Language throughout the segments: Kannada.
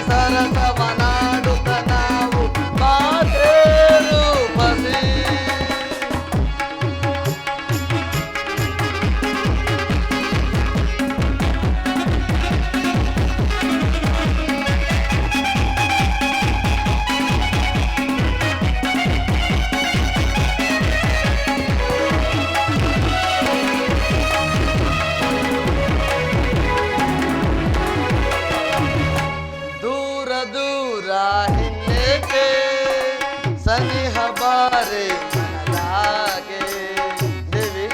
ಸರಸವನಾಡುತ್ತ ನಾವು ಮಾತೇರು ಬಸಿ. ದೂರ ದೂರ ಹಿನ್ನೆಗೆ ಸನಿಹ ಬಾರೆ ಮನದಾಗೆ. ದೇವಿ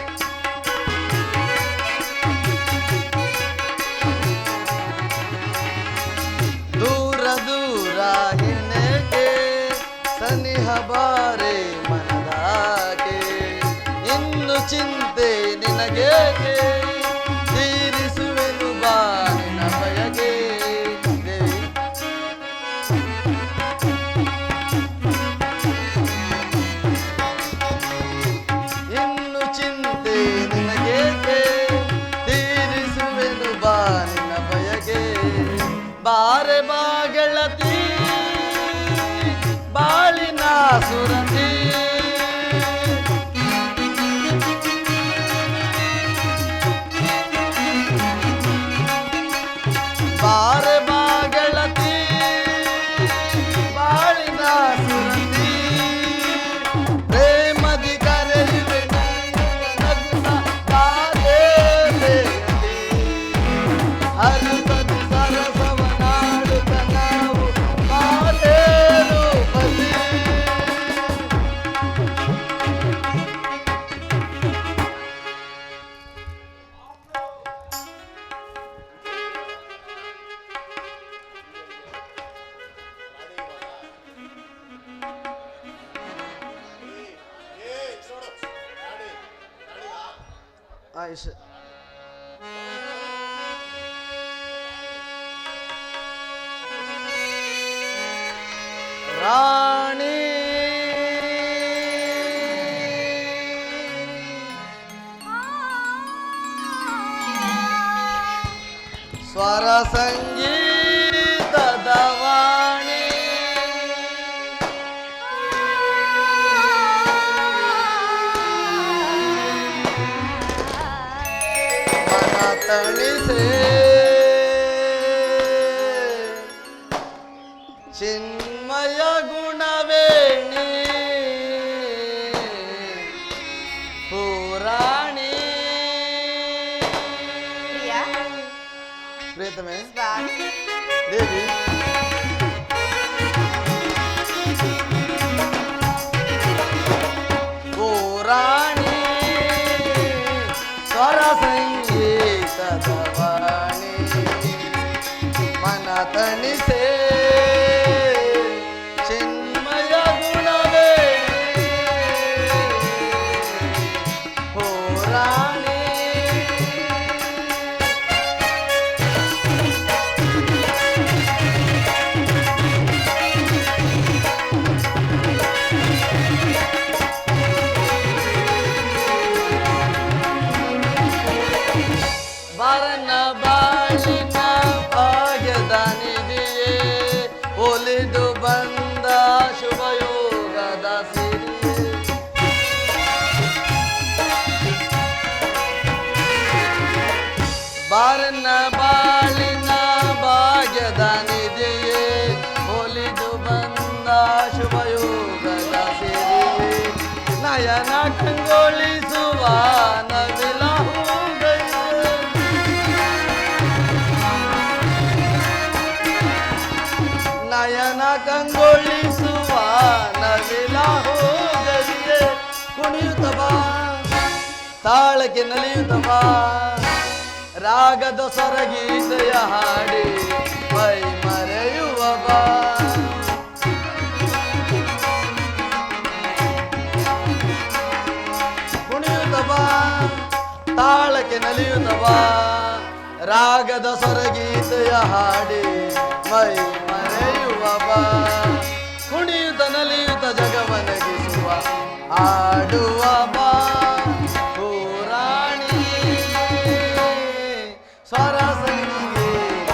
ದೂರ ದೂರ ಹಿನ್ನೆಗೆ ಸನಿಹ ಬಾರೆ ಮನದಾಗೆ. ಇನ್ನು ಚಿಂತೆ ನಿನಗೇಕೆ ತೀರಿಸುವೆನು ಬಾ ನಿನ್ನ ಬಯಗೆ. ದೇವಿ ಇನ್ನು ಚಿಂತೆ ನಿನಗೇಕೆ ತೀರಿಸುವೆನು ಬಾ ನಿನ್ನ ಬಯಗೆ. ಬಾರೆ ಬಾ ಗೆಳತಿ ಬಾಳಿನ ಸುರತಿ. ಬಾರೆ ಬಾ ಗೆಳತಿ ಬಾಳಿನ ಸುರತಿ. ಪ್ರೇಮದಿ ಕರೆಯುವೆ ನಗುತ್ತ ಬಾದೆ ಬೇಗತಿ. ಹರುತದಿ ಸರಸವನಾಡುತ್ತ ನಾವು ಮಾತೇರು ಬಸಿ. ಆಯುಷ್ ರಾಣಿ ಸ್ವರ ಸಂಗೀತದ ವಾಣಿ. ಮನ ತಣಿಸೆ ಚಿನ್ಮಯ ಗುಣವೇಣಿ ಪುರಾಣಿ. ಪ್ರಿಯತಮೆ ದೇವಿ ಪುರಾಣಿ ಸ್ವರ ಸಂಗೀತದ ವಾಣಿ. ಮನ ತಣಿಸೆ ಚಿನ್ಮಯ ಗುಣವೇಣಿ ಪುರಾಣಿ. ಬರನ ಬಾಳಿನ ಭಾಗ್ಯದ ನಿಧಿಯೇ ಒಲಿದು ಬಂದ ಶುಭಯೋಗದ ಸಿರಿಯೇ. ಬರನ ಬಾಳಿನ ಭಾಗ್ಯದ ನಿಧಿಯೇ ಒಲಿದು ಬಂದ ಶುಭಯೋಗದ ಸಿರಿಯೇ. ನಯನ ಕಂಗೊಳಿಸುವ ನವಿಲ ಹೂಗೈಯೇ. ನಯನ ಕಂಗೊಳಿಸುವ ನವಿಲ ಹೂಗೈಯೇ. ಕುಣಿಯುತ್ತ ಬಾ ತಾಳಕ್ಕೆ ನಲಿಯುತ್ತ ಬಾ ರಾಗದ ಸ್ವರಗೀತೆಯ ಹಾಡಿ ಮೈ ಮರೆಯುವ ಬಾ. ಕುಣಿಯುತ್ತ ಬಾ ತಾಳಕ್ಕೆ ನಲಿಯುತ್ತ ಬಾ ರಾಗದ ಸ್ವರಗೀತೆಯ ಹಾಡಿ ಮೈ ಮರೆಯುವ ಬಾ. ಕುಣಿಯುತ್ತ ನಲಿಯುತ್ತ ಜಗವನಗಿಸುವ ಆಡುವ ಬಾ ಪುರಾಣಿ ಸ್ವರ ಸಂಗೀತ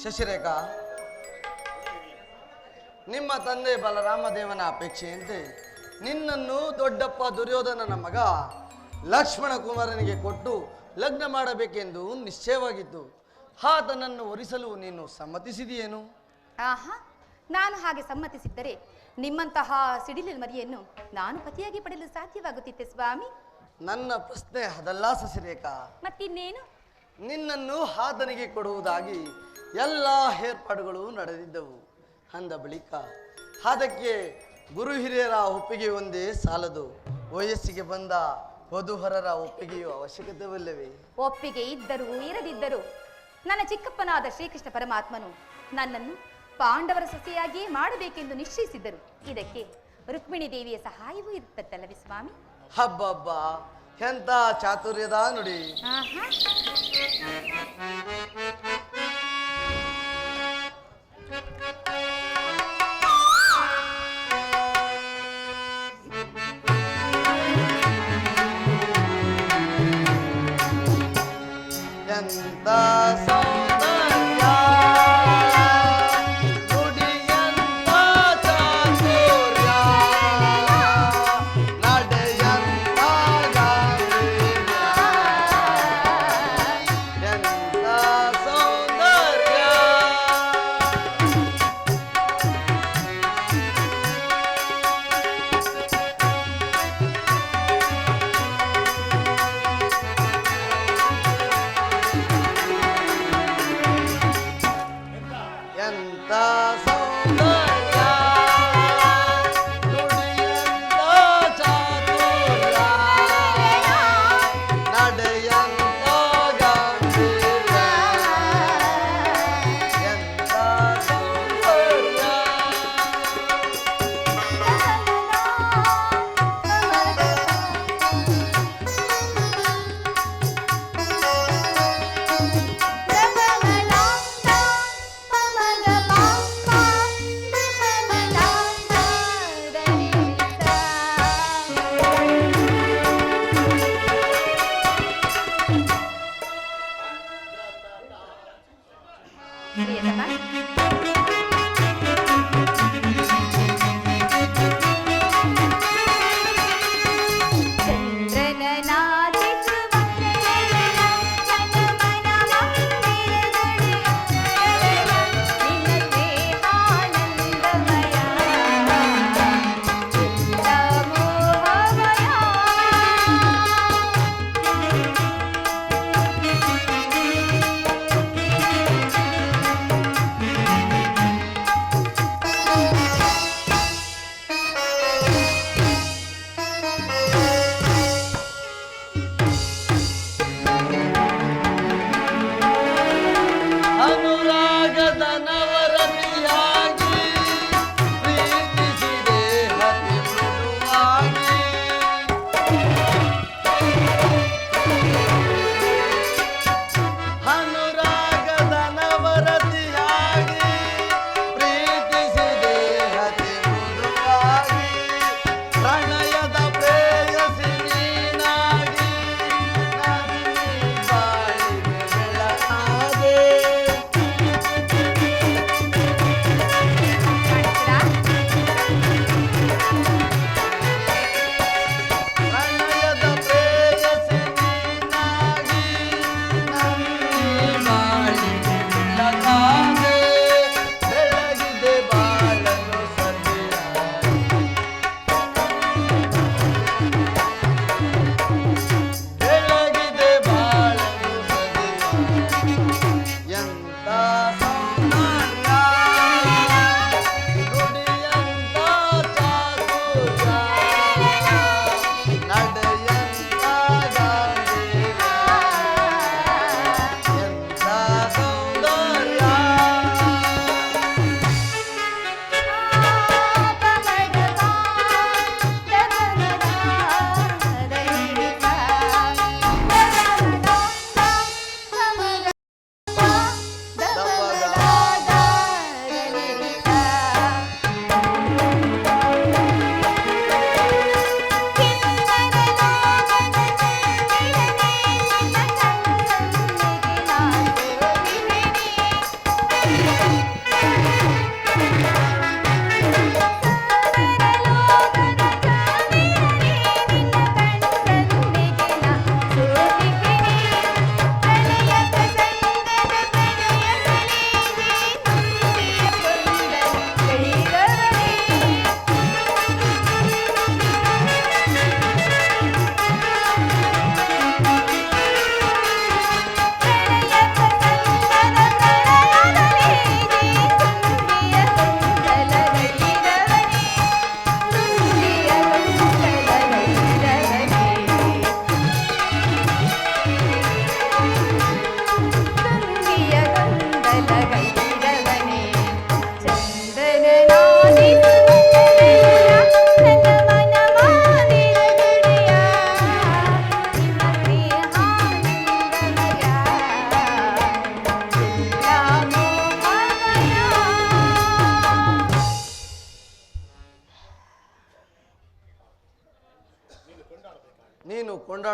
ಶಶಿರೇಖಾ, ನಿಮ್ಮ ತಂದೆ ಬಲರಾಮದೇವನ ಅಪೇಕ್ಷೆಯಂತೆ ನಿನ್ನನ್ನು ದೊಡ್ಡಪ್ಪ ದುರ್ಯೋಧನನ ಮಗ ಲಕ್ಷ್ಮಣ ಕುಮಾರನಿಗೆ ಕೊಟ್ಟು ಲಗ್ನ ಮಾಡಬೇಕೆಂದು ನಿಶ್ಚಯವಾಗಿತ್ತು. ಆತನನ್ನು ಒರಿಸಲು ನೀನು ಸಮ್ಮತಿಸಿದೆಯೇನು? ಆಹಾ, ನಾನು ಹಾಗೆ ಸಮ್ಮತಿಸಿದ್ದರೆ ನಿಮ್ಮಂತಹ ಸಿಡಿಲಿನ ಮರಿಯನ್ನು ನಾನು ಪತಿಯಾಗಿ ಪಡೆಯಲು ಸಾಧ್ಯವಾಗುತ್ತಿತ್ತೆ ಸ್ವಾಮಿ. ನನ್ನ ಪ್ರಶ್ನೆ ಅದಲ್ಲ ಶಶಿರೇಖಾ. ಮತ್ತಿನ್ನೇನು? ನಿನ್ನನ್ನು ಆತನಿಗೆ ಕೊಡುವುದಾಗಿ ಎಲ್ಲ ಏರ್ಪಾಡುಗಳು ನಡೆದಿದ್ದವು. ಅಂದ ಬಳಿಕ ಅದಕ್ಕೆ ಗುರು ಹಿರಿಯರ ಒಪ್ಪಿಗೆ ಒಂದೇ ಸಾಲದು. ವಯಸ್ಸಿಗೆ ಬಂದ ವಧುವರರ ಒಪ್ಪಿಗೆಯು ಅವಶ್ಯಕತೆವಿಲ್ಲವೇ? ಒಪ್ಪಿಗೆ ಇದ್ದರೂ ಇರದಿದ್ದರೂ ನನ್ನ ಚಿಕ್ಕಪ್ಪನಾದ ಶ್ರೀಕೃಷ್ಣ ಪರಮಾತ್ಮನು ನನ್ನನ್ನು ಪಾಂಡವರ ಸೊಸೆಯಾಗಿಯೇ ಮಾಡಬೇಕೆಂದು ನಿಶ್ಚಯಿಸಿದ್ದರು. ಇದಕ್ಕೆ ರುಕ್ಮಿಣಿ ದೇವಿಯ ಸಹಾಯವೂ ಇರುತ್ತಲ್ಲವೇ ಸ್ವಾಮಿ? ಹಬ್ಬಬ್ಬ, ಎಂತ ಚಾತುರ್ಯದ ನುಡಿ! ಆಹಾ, ಎಂತ ಸೌಂದರ್ಯ, ನುಡಿಯಂತ ಚಾತುರ್ಯ, ನಡೆಯಂತ ಗಾಂಭೀರ್ಯ, ಎಂತ ಸೌಂದರ್ಯ. ಎಂತ ಸೌಂದರ್ಯ, ನುಡಿಯಂತ ಚಾತುರ್ಯ, ನಡೆಯಂತ ಗಾಂಭೀರ್ಯ, ಎಂತ ಸೌಂದರ್ಯ.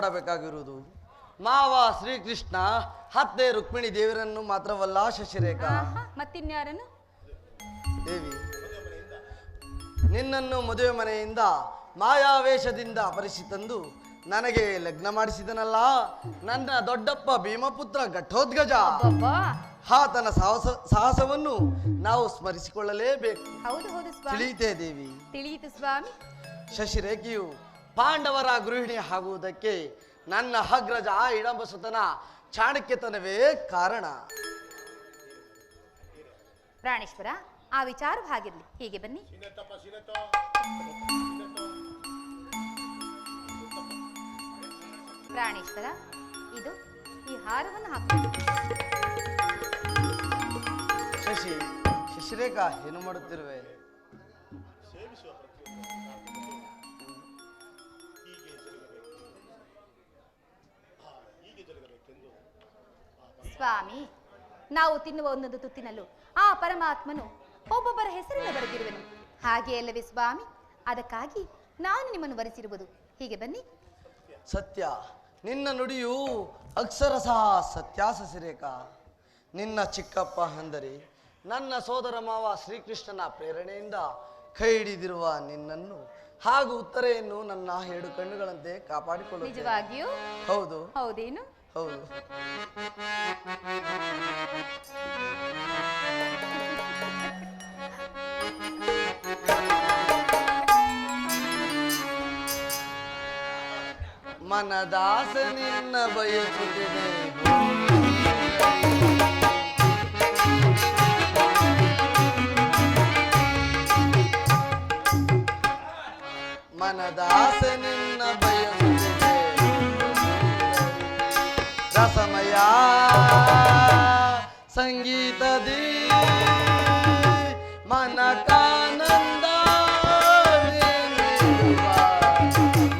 ಮಾತನಾಡಬೇಕಾಗಿರುವುದು ಮಾವ ಶ್ರೀಕೃಷ್ಣ ಹತ್ತೆ ರುಕ್ಮಿಣಿ ದೇವರನ್ನು ಮಾತ್ರವಲ್ಲ ಶಶಿರೇಖಾ, ಮತ್ತಿನ್ಯಾರನ್ನು? ದೇವಿ, ನಿನ್ನನ್ನು ಮದುವೆ ಮನೆಯಿಂದ ಮಾಯಾವೇಶದಿಂದ ಅಪರಿಸಿ ತಂದು ನನಗೆ ಲಗ್ನ ಮಾಡಿಸಿದನಲ್ಲ ನನ್ನ ದೊಡ್ಡಪ್ಪ ಭೀಮಪುತ್ರ ಘಟ್ಟೋದ್ಗಜ. ಆತನ ಸಾಹಸವನ್ನು ನಾವು ಸ್ಮರಿಸಿಕೊಳ್ಳಲೇಬೇಕು. ಹೌದು ಹೌದು ಸ್ವಾಮಿ, ತಿಳಿಯಿತೇ ದೇವಿ? ತಿಳಿಯಿತು ಸ್ವಾಮಿ. ಶಶಿರೇಖೆಯು ಪಾಂಡವರ ಗೃಹಿಣಿ ಆಗುವುದಕ್ಕೆ ನನ್ನ ಅಗ್ರಜ ಇಡಂಬಸುತನ ಚಾಣಕ್ಯತನವೇ ಕಾರಣ. ಪ್ರಾಣೇಶ್ವರ, ಆ ವಿಚಾರವಾಗಿರ್ಲಿ, ಹೀಗೆ ಬನ್ನಿ. ಪ್ರಾಣೇಶ್ವರ, ಇದು ಈ ಹಾರವನ್ನು ಹಾಕಿ. ಶಶಿರೇಖಾ, ಏನು ಮಾಡುತ್ತಿರುವೆ? ಸ್ವಾಮಿ, ನಾವು ತಿನ್ನುವ ಒಂದೊಂದು ತುತ್ತಿನಲ್ಲೂ ಆ ಪರಮಾತ್ಮನು ಒಬ್ಬೊಬ್ಬರ ಹೆಸರನ್ನು ಬರೆದಿರುವನು. ಹಾಗೆ ಅಲ್ಲವೇ ಸ್ವಾಮಿ? ಅದಕ್ಕಾಗಿ ನಾನು ನಿಮ್ಮನ್ನು ವರಿಸಿರುವುದು. ಹೀಗೆ ಬನ್ನಿ. ಸತ್ಯ, ನಿನ್ನ ನುಡಿಯು ಅಕ್ಷರಶಃ ಸತ್ಯ ಶಶಿರೇಖಾ. ನಿನ್ನ ಚಿಕ್ಕಪ್ಪ ಅಂದರೆ ನನ್ನ ಸೋದರ ಮಾವ ಶ್ರೀಕೃಷ್ಣನ ಪ್ರೇರಣೆಯಿಂದ ಕೈ ಹಿಡಿದಿರುವ ನಿನ್ನನ್ನು ಹಾಗೂ ಉತ್ತರೆಯನ್ನು ನನ್ನ 2 ಕಣ್ಣುಗಳಂತೆ ಕಾಪಾಡಿಕೊಳ್ಳುತ್ತೇನೆ. ನಿಜವಾಗಿಯೂ? ಹೌದು. ಹೌದೇನು? ಹೌದು. ಮನದಾಸ ನಿನ್ನ ಬಯಸುತ್ತಿದೆ, ಮನದಾಸ ನಿನ್ನ ಬಯಸುತ್ತಿದೆ ರಸಮಯ ಸಂಗೀತದಿ ಮನಕಾನಂದ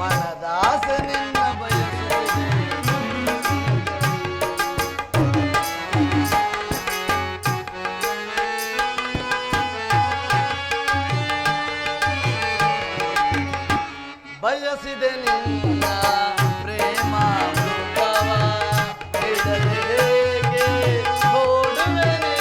ಮನದಾಸ ನಿನ್ನ ಬಯಸುತ್ತಿದೆ. ಬಯಸಿದೆ ನಿನ್ನ ಪ್ರೇಮ ಮೃಗವ ಹಿಡದೆ ಹೇಗೆ ಓಡುವೆನೆ.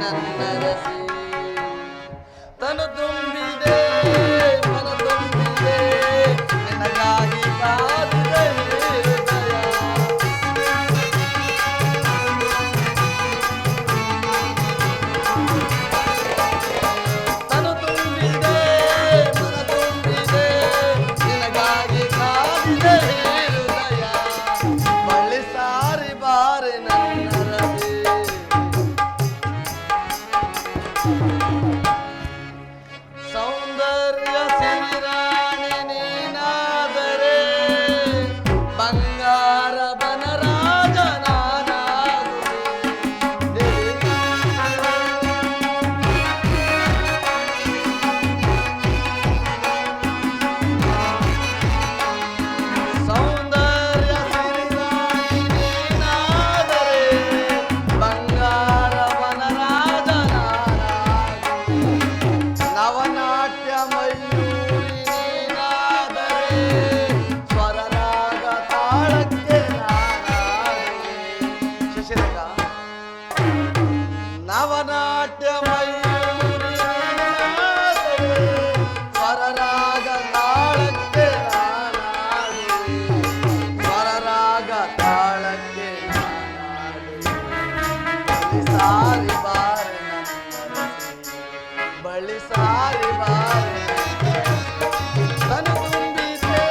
ನನ್ನ ರಸಿ ತನು ತುಂಬಿದೆ ಮನ ತುಂಬಿದೆ ನಿನಗಾಗಿ ಕಾದಿದೆ ಹೃದಯ ತನು ತುಂಬಿದೆ ಮನ ತುಂಬಿದೆ ನಿನಗಾಗಿ ಕಾದಿದೆ ಹೃದಯ ಬಳ್ಳಿ ಸಾರಿ ಬಾರೆ ನನ್ನ ರಸಿ ಸೌಂದರ್ಯ ಸಿರಿರಾಣಿ ನೀನಾದರೆ ಬಂಗಾರ ಬನರಾಜ ನಾನಾಗುವೆ. ಸೌಂದರ್ಯ ಸಿರಿರಾಣಿ ನೀನಾದರೆ ಬಂಗಾರ ಬನರಾಜ ನಾನಾಗುವೆ. ನವನಾಟ್ಯ ಮಯೂರಿ ನೀನಾದರೆ ಸ್ವರರಾಗ ತಾಳಕ್ಕೆ ನಾನಾಗುವೆ. ಶಿಶಿರೇಖಾ ನವನಾಟ್ಯ ಮಯೂರಿ ನೀನಾದರೆ ಸ್ವರರಾಗ ತಾಳಕ್ಕೆ ನಾನಾಗುವೆ. ಸ್ವರರಾಗ ತಾಳಕ್ಕೆ ನಾನಾಗುವೆ. ಬಳಿ ಸಾರಿ ಬಾರೆ ತನು ತುಂಬಿದೆ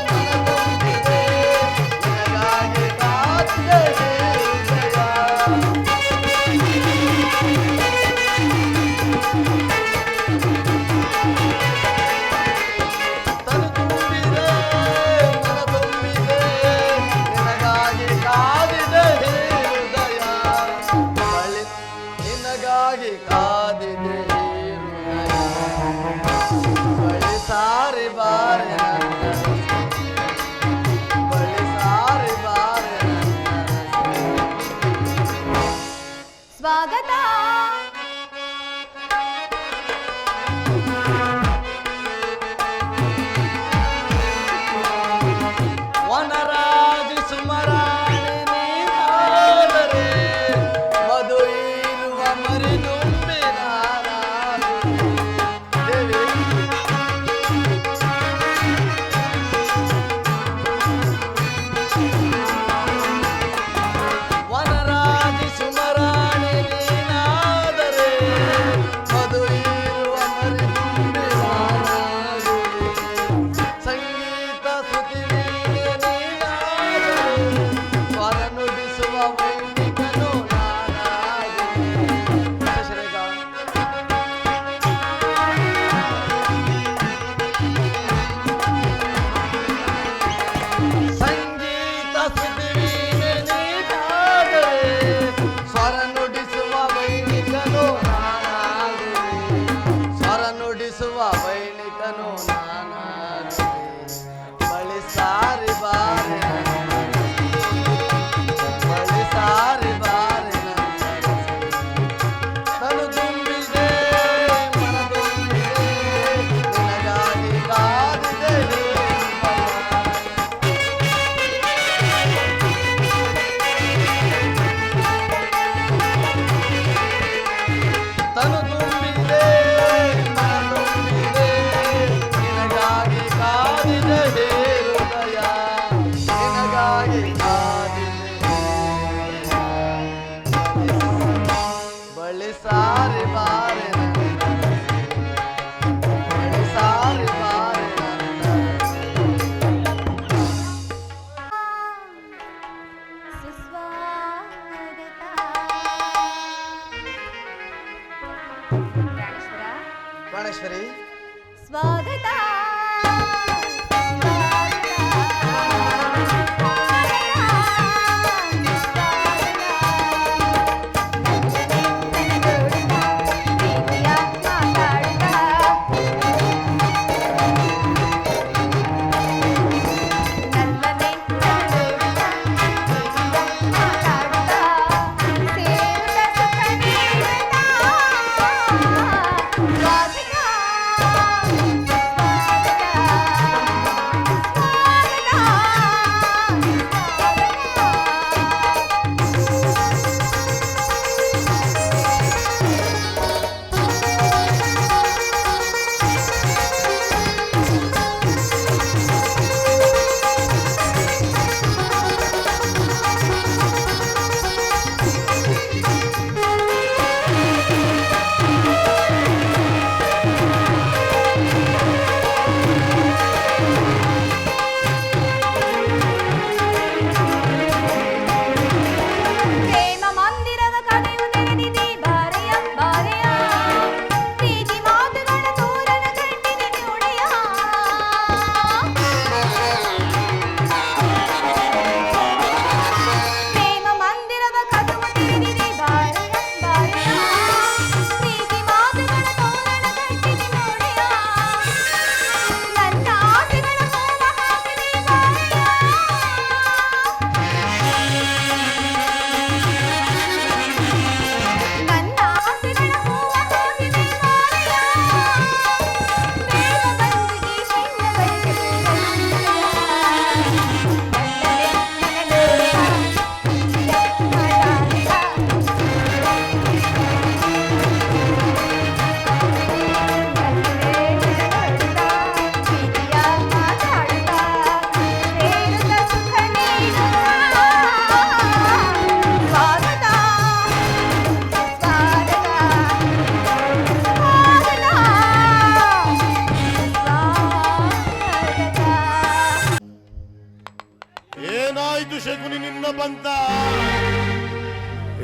ಮನ ತುಂಬಿದೆ ನಿನಗಾಗಿ ಕಾದಿದೆ ಹೃದಯ ತನು ತುಂಬಿದೆ ಮನ ತುಂಬಿದೆ ನಿನಗಾಗಿ ಕಾದಿದೆ ಹೃದಯ ಬಳಿ ನಿನಗಾಗಿ ಕಾದಿದೆ ಹೃದಯ ಬಳಿ ಸಾರಿ ಬಾರೆ ನನ್ನ ರಸಿ. ಬಳಿ ಸಾರಿ ಬಾರೆ ನನ್ನ ರಸಿ. ಸ್ವಾಗತ ವನರಾಜಿ ಸುಮರಾಣಿ ನೀನಾದರೆ ಮಧು ಇರುವ ಮರಿದುಂಬಿ ನಾನಾಗುವೆ. ದೇವಿ ವನರಾಜಿ ಸುಮರಾಣಿ ನೀನಾದರೆ ಮಧು ಇರುವ ಮರಿದುಂಬಿ ನಾನಾಗುವೆ. ಸಂಗೀತ ಶ್ರುತಿ ವೀಣೆ ನೀನಾದರೆ ಸ್ವರ ನುಡಿಸುವ ವೈದಿಕನು ನಾನಾಗುವೆ. ಶಶಿರೇಖಾ ಸಂಗೀತ ಶ್ರುತಿ ವೀಣೆ ನೀನಾದರೆ ಸ್ವರ ನುಡಿಸುವ ವೈಣಿಕನು ನಾನಾಗುವೆ. ಸ್ವರ ನುಡಿಸುವ ವೈಣಿಕನು ನಾನಾಗುವೆ. ಬಳಿ ಸಾರಿ ಬಾರೆ ನನ್ನ ರಸಿ. ಬಳಿ ಸಾರಿ ಬಾರೆ ನನ್ನ ರಸಿ. ತನು ತುಂಬಿದೆ ಮನ ತುಂಬಿದೆ ನಿನಗಾಗಿ ಕಾದಿದೆ ಹೃದಯ. ತನು ತುಂಬಿದೆ ಮನ ತುಂಬಿದೆ ನಿನಗಾಗಿ ಕಾದಿದೆ ಹೃದಯ ನಿನಗಾಗಿ ಕಾದಿದೆ ಹೃದಯ. ಬಳಿ ಸಾರಿ ಬಾರೆ ನನ್ನ ರಸಿ. ಬಳಿ ಸಾರಿ ಬಾರೆ ನನ್ನ ರಸಿ. ಸುಸ್ವಾಗತ ಪ್ರಾಣೇಶ್ವರ ಪ್ರಾಣೇಶ್ವರಿ ಸ್ವಾಗತ ಸ್ವಾಗತ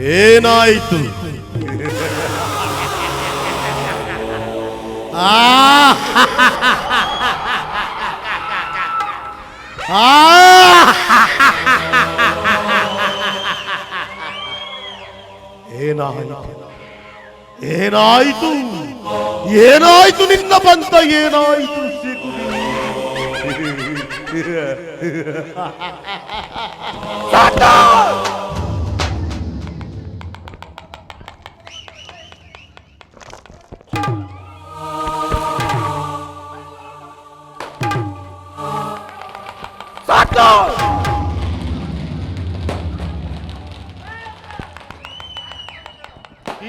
ಏನಾಯಿತು? ಏನಾಯಿತು? ಏನಾಯಿತು ನಿನ್ನ ಬಂತ? ಏನಾಯಿತು ಶಕುನಿ?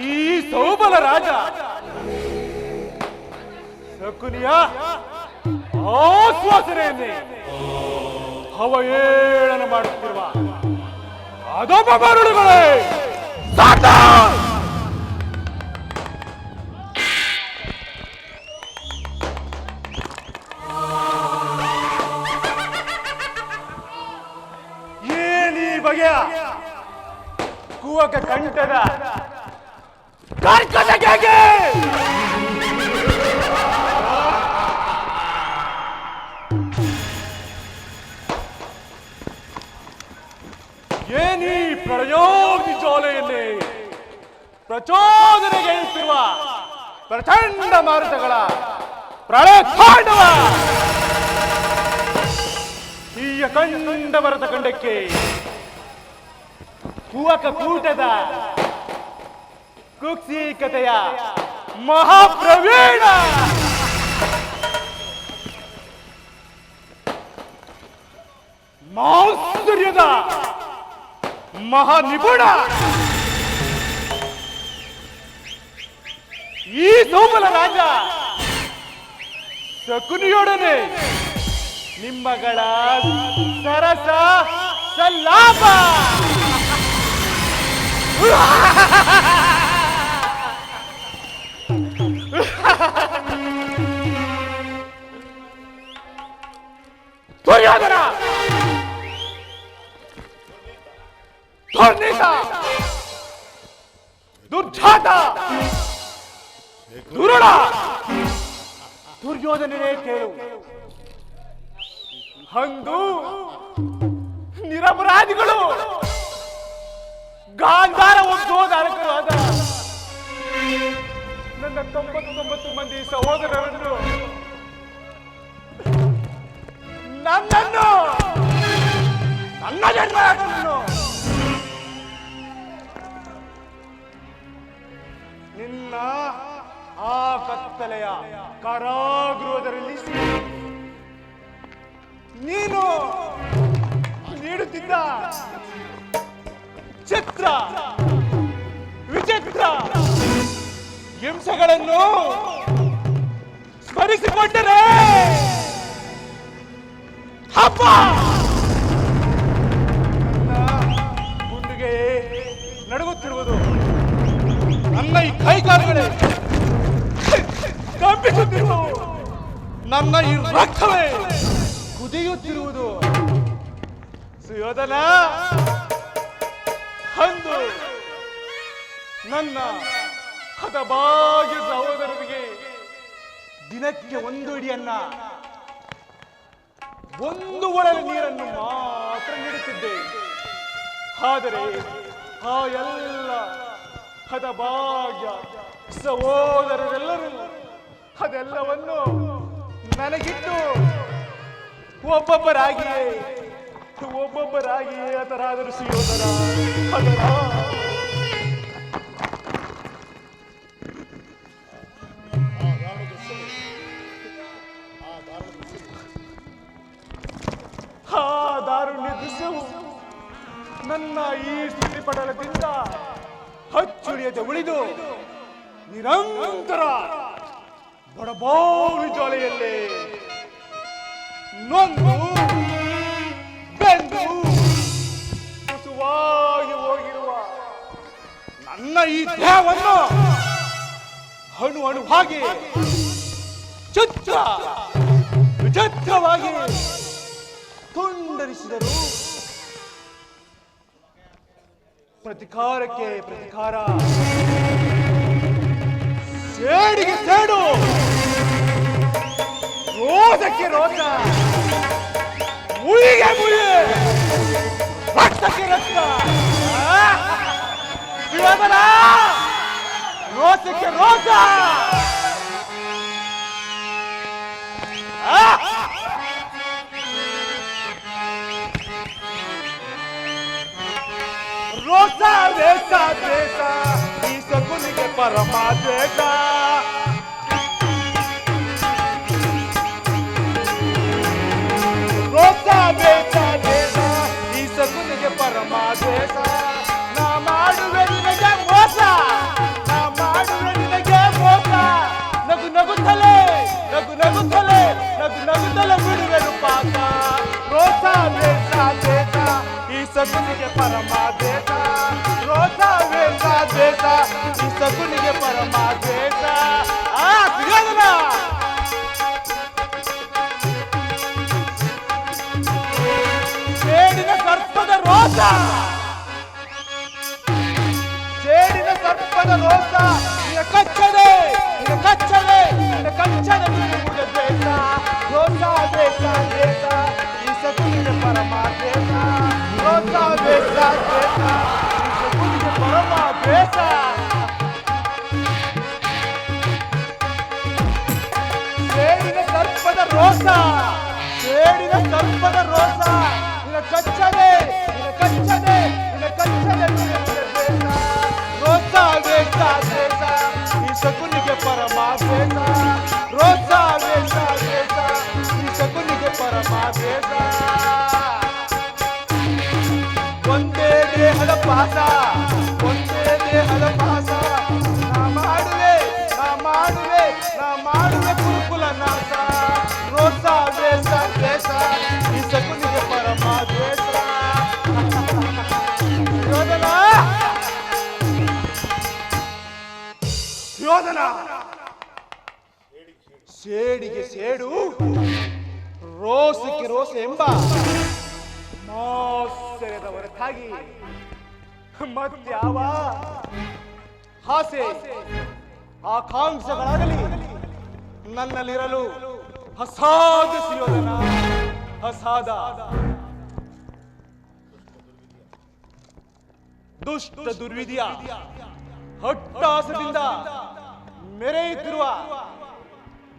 ಈ ಸೌಬಲ ರಾಜ ಶಕುನಿಯ ಆಶ್ವಾಸನೆಯನ್ನೇ ಅವಹೇಳನ ಮಾಡುತ್ತಿರುವ ಅದೊಬ್ಬ ಮರುಳುಗಳೇ ಏನೀ ಬಗೆಯ ಕುವಕ ಕಂಠದ ಕರ್ಕಟಕ್ಕೆ ಏನೀ ಪ್ರಯೋಗಿ ಜೋಲೆಯನ್ನೇ ಪ್ರಚೋದನೆಗೆ ಇಳಿಸಿರುವ ಪ್ರಚಂಡ ಮಾರುತಗಳ ಪ್ರಳಯ ತಾಂಡವ ಈ ಅಖಂಡ ಭರತ ಖಂಡಕ್ಕೆ ಕುವಕ ಕೂಟದ ಕುಕ್ಷಿಕತೆಯ ಮಹಾಪ್ರವೀಣ ಮಾಂಸರ್ಯದ ಮಹಾನಿಪುಣ ಈ ಸೋಮಲ ರಾಜ ಶಕುನಿಯೊಡನೆ ನಿಮ್ಮಗಳ ಸರಸ ಸಲ್ಲಾಪ ದುರ್ಯೋಧನ ದುರ್ನೀತ ದುರ್ಜಾತ ದುರುಳ ದುರ್ಯೋಧನನೇ ಕೇಳು ಹಂದು ನಿರಪರಾಧಿಗಳು ಗಾಂಧಾರ ಉದ್ಯೋಧಾರಕರಾದ ನನ್ನ 99 ಮಂದಿ ಸಹೋದರರನ್ನು ನನ್ನನ್ನು ನನ್ನ ಜನ್ಮವನ್ನು ನಿನ್ನ ಆ ಕತ್ತಲೆಯ ಕಾರಾಗೃಹದಲ್ಲಿ ನೀನು ನೀಡುತ್ತಿದ್ದ ಚಿತ್ರ ವಿಚಿತ್ರ ಹಿಂಸೆಗಳನ್ನು ಸ್ಮರಿಸಿಕೊಂಡರೆ ಹಬ್ಬ ಗುಂಡಿಗೆ ನಡುಗುತ್ತಿರುವುದು ನನ್ನ ಈ ಕೈಕಾಲುಗಳೇ ಕಂಪಿಸುತ್ತಿರುವುದು ನನ್ನ ಈ ರಕ್ತವೇ ಕುದಿಯುತ್ತಿರುವುದು ಸುಯೋಧನ ಅಂದು ನನ್ನ ಹತಭಾಗ್ಯ ಸಹೋದರರಿಗೆ ದಿನಕ್ಕೆ 1 ಅಡಿಯನ್ನ 1 ಒಳಗೆ ನೀರನ್ನು ಮಾತ್ರ ನೀಡುತ್ತಿದ್ದೆ. ಆದರೆ ಆ ಎಲ್ಲ ಹತಭಾಗ್ಯ ಸಹೋದರರೆಲ್ಲರೂ ಅದೆಲ್ಲವನ್ನು ನನಗಿಟ್ಟು ಒಬ್ಬೊಬ್ಬರಾಗಿಯೇ ಅದರಾದರೂ ಸುಯೋಧನ ಅದರ ಆ ದಾರುಣ್ಯ ದೃಶ್ಯವು ನನ್ನ ಈ ಸ್ಥಿತಿ ಪಟಲದಿಂದ ಹಚ್ಚುಳಿಯದೆ ಉಳಿದು ನಿರಂತರ ಬಡಬೌಲಿ ಜ್ವಾಲೆಯಲ್ಲೇ ನೊಂದು ಬೆಂದು ಕುಸುವಾಗಿ ಹೋಗಿರುವ ನನ್ನ ಈ ದೇಹವನ್ನು ಅಣು ಅಣುವಾಗಿ ವಿಚಿತ್ರವಾಗಿ ತುಂಡರಿಸಿದರು. ಪ್ರತಿಕಾರಕ್ಕೆ ಪ್ರತಿಕಾರ, ಸೇಡಿಗೆ ಸೇಡು, ರೋಧಕ್ಕೆ ರೋಧ, ಮುಯಿಗೆ ಮುಯಿ, ರಕ್ತಕ್ಕೆ ರಕ್ತ. ಶಿವಧನ, ರೋಸಕ್ಕೆ ರೋಸ. ರೋಸ ವೇಷ ದ್ವೇಷ, ಈ ಸಗುನಿಗೆ ಪರಮ ದ್ವೇಷ. ರೋಸ ವೇಷ ದ್ವೇಷ, ಈ ಸಗುನಿಗೆ ಪರಮ ದ್ವೇಷ. ನಾ ಮಾಡುವೆ ನಿನಗೆ ಮೋಸ, ನಾ ಮಾಡುವೆ ನಿನಗೆ ಮೋಸ. ನಗು ನಗುತ್ತಲೇ, ನಗು ನಗುತ್ತಲೇ, ನಗು ನಗುತ್ತಲೇ ಬಿಡುವೆನು ಪಾಪ. ರೋಸ ವೇಷ ದ್ವೇಷ, ಈ ಸಗುನಿಗೆ ಪರಮ ದ್ವೇಷ. ರೋಸ ವೇಷ ದ್ವೇಷ, ಈ ಸಗುನಿಗೆ ಪರಮ ದ್ವೇಷ. ಸಿಗೋದಲ್ಲ. ಸೇಡಿನ ಸರ್ಪದ ರೋಸ, ಸೇಡಿನ ಸರ್ಪದ ರೋಸ. ನಿನ್ನ ಕಚ್ಚದೆ, ನಿನ್ನ ಕಚ್ಚದೆ, ನಿನ್ನ ಕಚ್ಚದೆ ಬಿಡುವುದ ದ್ವೇಷ. ರೋಸ ವೇಷ ದ್ವೇಷ, ಈ ಸಗುನಿಗೆ ಪರಮ ದ್ವೇಷ. ರೋಸ ವೇಷ ದ್ವೇಷ, ಈ ಸಗುನಿಗೆ ಪರಮ ದ್ವೇಷ. ಸೇಡಿನ ಸರ್ಪದ ರೋಸ, ಸೇಡಿನ ಸರ್ಪದ ರೋಸ. ನಿನ್ನ ಕಚ್ಚದೆ, ನಿನ್ನ ಕಚ್ಚದೆ, ನಿನ್ನ ಕಚ್ಚದೆ ಬಿಡುವುದ ದ್ವೇಷ. ರೋಸ ವೇಷ ದ್ವೇಷ, ಈ ಸಗುನಿಗೆ ಪರಮ ದ್ವೇಷ. ರೋಸ ವೇಷ ದ್ವೇಷ, ಈ ಸಗುನಿಗೆ ಪರಮ ದ್ವೇಷ. ಒಂದೇ ದೇಹದ ಪಾಸ, ಒಂದೇ ದೇಹದ ಪಾಸ. ನಾ ಮಾಡುವೆ, ನಾ ಮಾಡುವೆ, ನಾ ಮಾಡುವೆ ಕುರುಕುಲ ನಾಶ. ರೋಸ ವೇಷ ದ್ವೇಷ, ಈ ಸಗುನಿಗೆ ಪರಮ ದ್ವೇಷ. ಯೋಧನ, ಯೋಧನ, ಸೇಡಿಗೆ ಸೇಡು, ರೋಸಕ್ಕೆ ರೋಸ ಎಂಬ ಮಾತ್ಸರ್ಯದ ಹೊರತಾಗಿ ಮತ್ಯಾವ ಆಸೆ ಆಕಾಂಕ್ಷೆಗಳಾಗಲಿ ನನ್ನಲ್ಲಿರಲು ಅಸಾಧ್ಯ ಸುಯೋಧನ, ಅಸಾಧ. ದುಷ್ಟ ದುರ್ವಿಧಿಯ ಹಟ್ಟಾಸದಿಂದ ಮೆರೆಯುತ್ತಿರುವ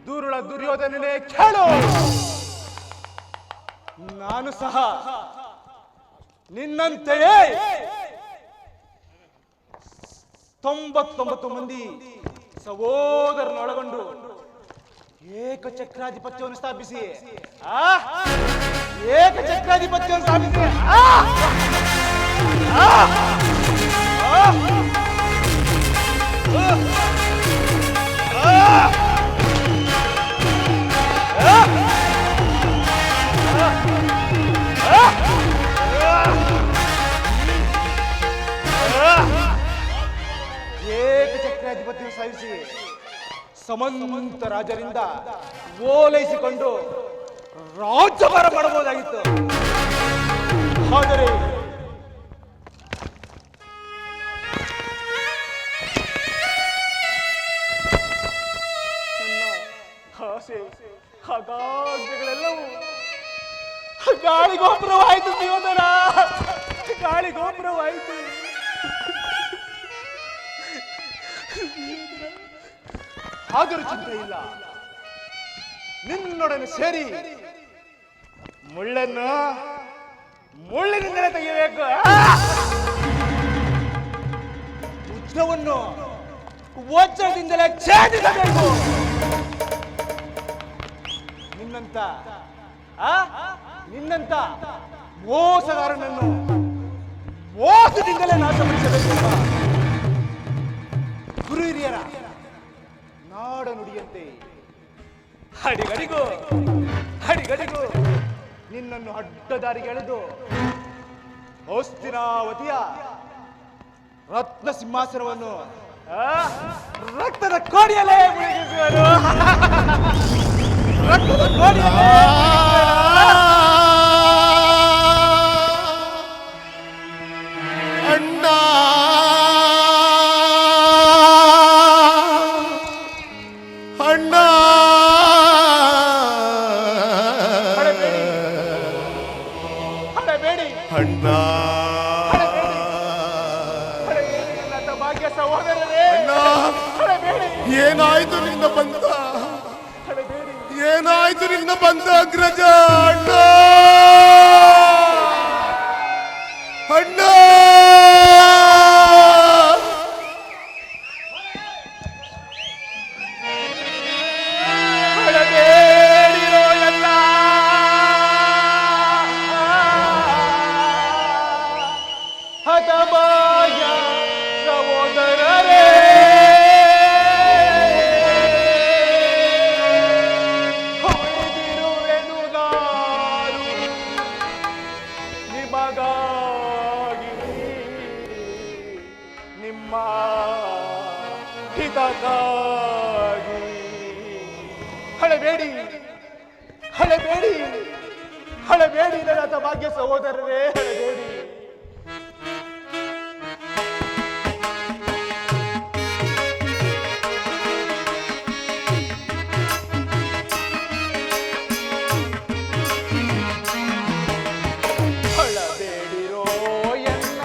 ದುರುಳ ದುರ್ಯೋಧನನೇ ಕೇಳು. ನಾನು ಸಹ ನಿನ್ನಂತೆಯೇ 99 ಮಂದಿ ಸಹೋದರನೊಳಗೊಂಡು ಏಕಚಕ್ರಾಧಿಪತ್ಯವನ್ನು ಸ್ಥಾಪಿಸಿ, ಏಕಚಕ್ರಾಧಿಪತ್ಯವನ್ನು ಸ್ಥಾಪಿಸಿ ಏಕಚಕ್ರಾಧಿಪತ್ಯ ಸಾಧಿಸಿ ಸಮಂತ ರಾಜರಿಂದ ಓಲೈಸಿಕೊಂಡು ರಾಜ್ಯಭಾರ ಮಾಡಬಹುದಾಗಿತ್ತು. ಆದರೆ ನನ್ನ ಆಸೆ ಆಕಾಂಕ್ಷೆಗಳೆಲ್ಲವೂ ಗಾಳಿಗೋಪುರವಾಯಿತು. ದೇವದರ ಗಾಳಿಗೋಪುರವಾಯಿತು. ಆದರೂ ಚಿಂತೆ ಇಲ್ಲ, ನಿನ್ನೊಡನೆ ಸೇರಿ ಮುಳ್ಳನ್ನು ಮುಳ್ಳಿನಿಂದಲೇ ತೆಗೆಯಬೇಕು. ವಜ್ರವನ್ನು ವಜ್ರದಿಂದಲೇ ಛೇದಿಸಬೇಕು. ನಿನ್ನಂತ ನಿನ್ನಂತ ಮೋಸಗಾರನನ್ನು ಮೋಸದಿಂದಲೇ ನಾಶಪಡಿಸಬೇಕೆಂಬ ಗುರು ಹಿರಿಯರ ನಾಡ ನುಡಿಯಂತೆ ಅಡಿಗಡಿಗೂ ಅಡಿಗಡಿಗೂ ನಿನ್ನನ್ನು ಅಡ್ಡದಾರಿಗೆ ಎಳೆದು ಹಸ್ತಿನಾವತಿಯ ರತ್ನ ಸಿಂಹಾಸನವನ್ನು ರಕ್ತದ ಕೋಡಿಯಲ್ಲೇ ಮುಳುಗಿಸುವರು. ರಕ್ತದ ಕೋಡಿಯಲ್ಲೇ ಅಣ್ಣ ಏನಾಯ್ತು ನಿನ್ನ ಬಂತ? ಏನಾಯ್ತು ನಿನ್ನ ಬಂತ ಅಗ್ರಜ? ಅಣ್ಣ ಅಣ್ಣ ಹಳಬೇಡಿ ಹಳಬೇಡಿ ಹಳಬೇಡಿ ನನ್ನ ಭಾಗ್ಯ ಸಹೋದರರೇ, ಹಳಬೇಡಿ. ಹಳಬೇಡಿರೋ ಎನ್ನ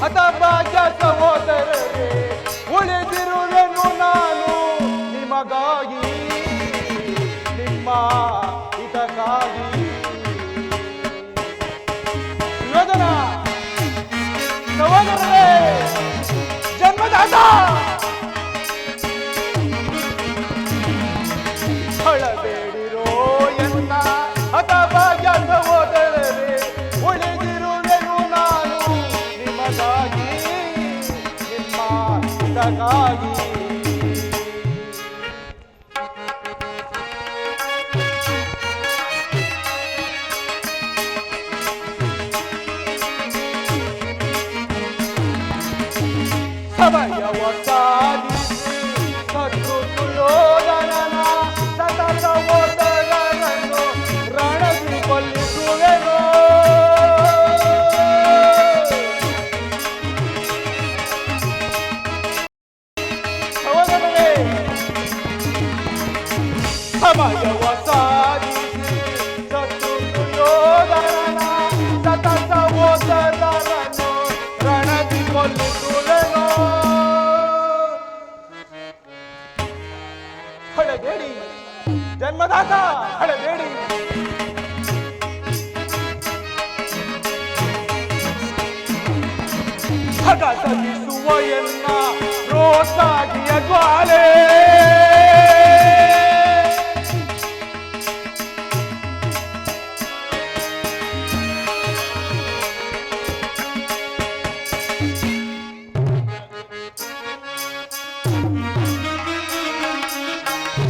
ಹತಭಾಗ್ಯ ಸಹೋದರರೇ, ಉಳಿದಿರುವೆನು ನಾನು ನಿಮಗಾಗಿ, ನಿಮ್ಮ ಹಿತಕ್ಕಾಗಿ. ಯೋಧನ ಸಹೋದರರೇ, ಜನ್ಮದಾತ ಹಳಬೇಡಿರೋ ಎನ್ನ ಹತಭಾಗ್ಯ ಸಹೋದರರೇ, ಉಳಿದಿರುವೆನು ನಾನು ನಿಮಗಾಗಿ, ನಿಮ್ಮ ಹಿತಕ್ಕಾಗಿ. ಸಮಯವ ಸಾಧಿಸಿ ಶತ್ರು ಸುಯೋಧನನ ಸತತ ಓಟಗಾರನನ್ನು ರಣದಿ ಕೊಲ್ಲಿಸುವೆನು. ಸಹೋದರರೇ, ಸಮಯವ ಸಾಧಿಸಿ ಶತ್ರು ಸುಯೋಧನನ ಸತತ ಓಟಗಾರನನ್ನು ರಣದಿ ಕೊಲ್ಲಿಸುವೆನು. ಹಳಬೇಡಿ ಜನ್ಮದಾತ, ಹಳಬೇಡಿ. ಹಗ ಸಹಿಸುವ ಎನ್ನ ರೋಸಾಗಿಯ ಜ್ವಾಲೆ,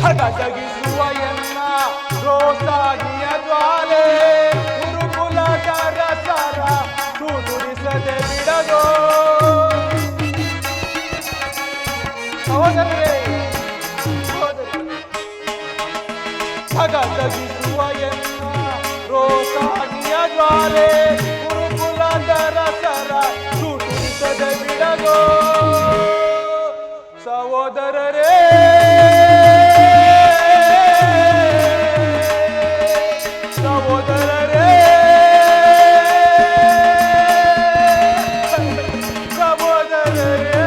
ಹಗಸಗಿಸುವ ಎನ್ನ ರೋಸಾಗಿಯ ಜ್ವಾಲೆ, ಗುರುಕುಲದ ರಸರ ಸುದುರಿಸದೆ ಬಿಡದೋ. ಸಹೋದರರೇ, ಹಗಸಗಿಸುವ ಎನ್ನ ರೋಸಾಗಿಯ ಜ್ವಾಲೆ, ಗುರುಕುಲದ ರಸರ ಸುದುರಿಸದೆ ಬಿಡದೋ. ಸಹೋದರರೇ, ಸಹೋದರರೇ, ಸಹೋದರರೇ,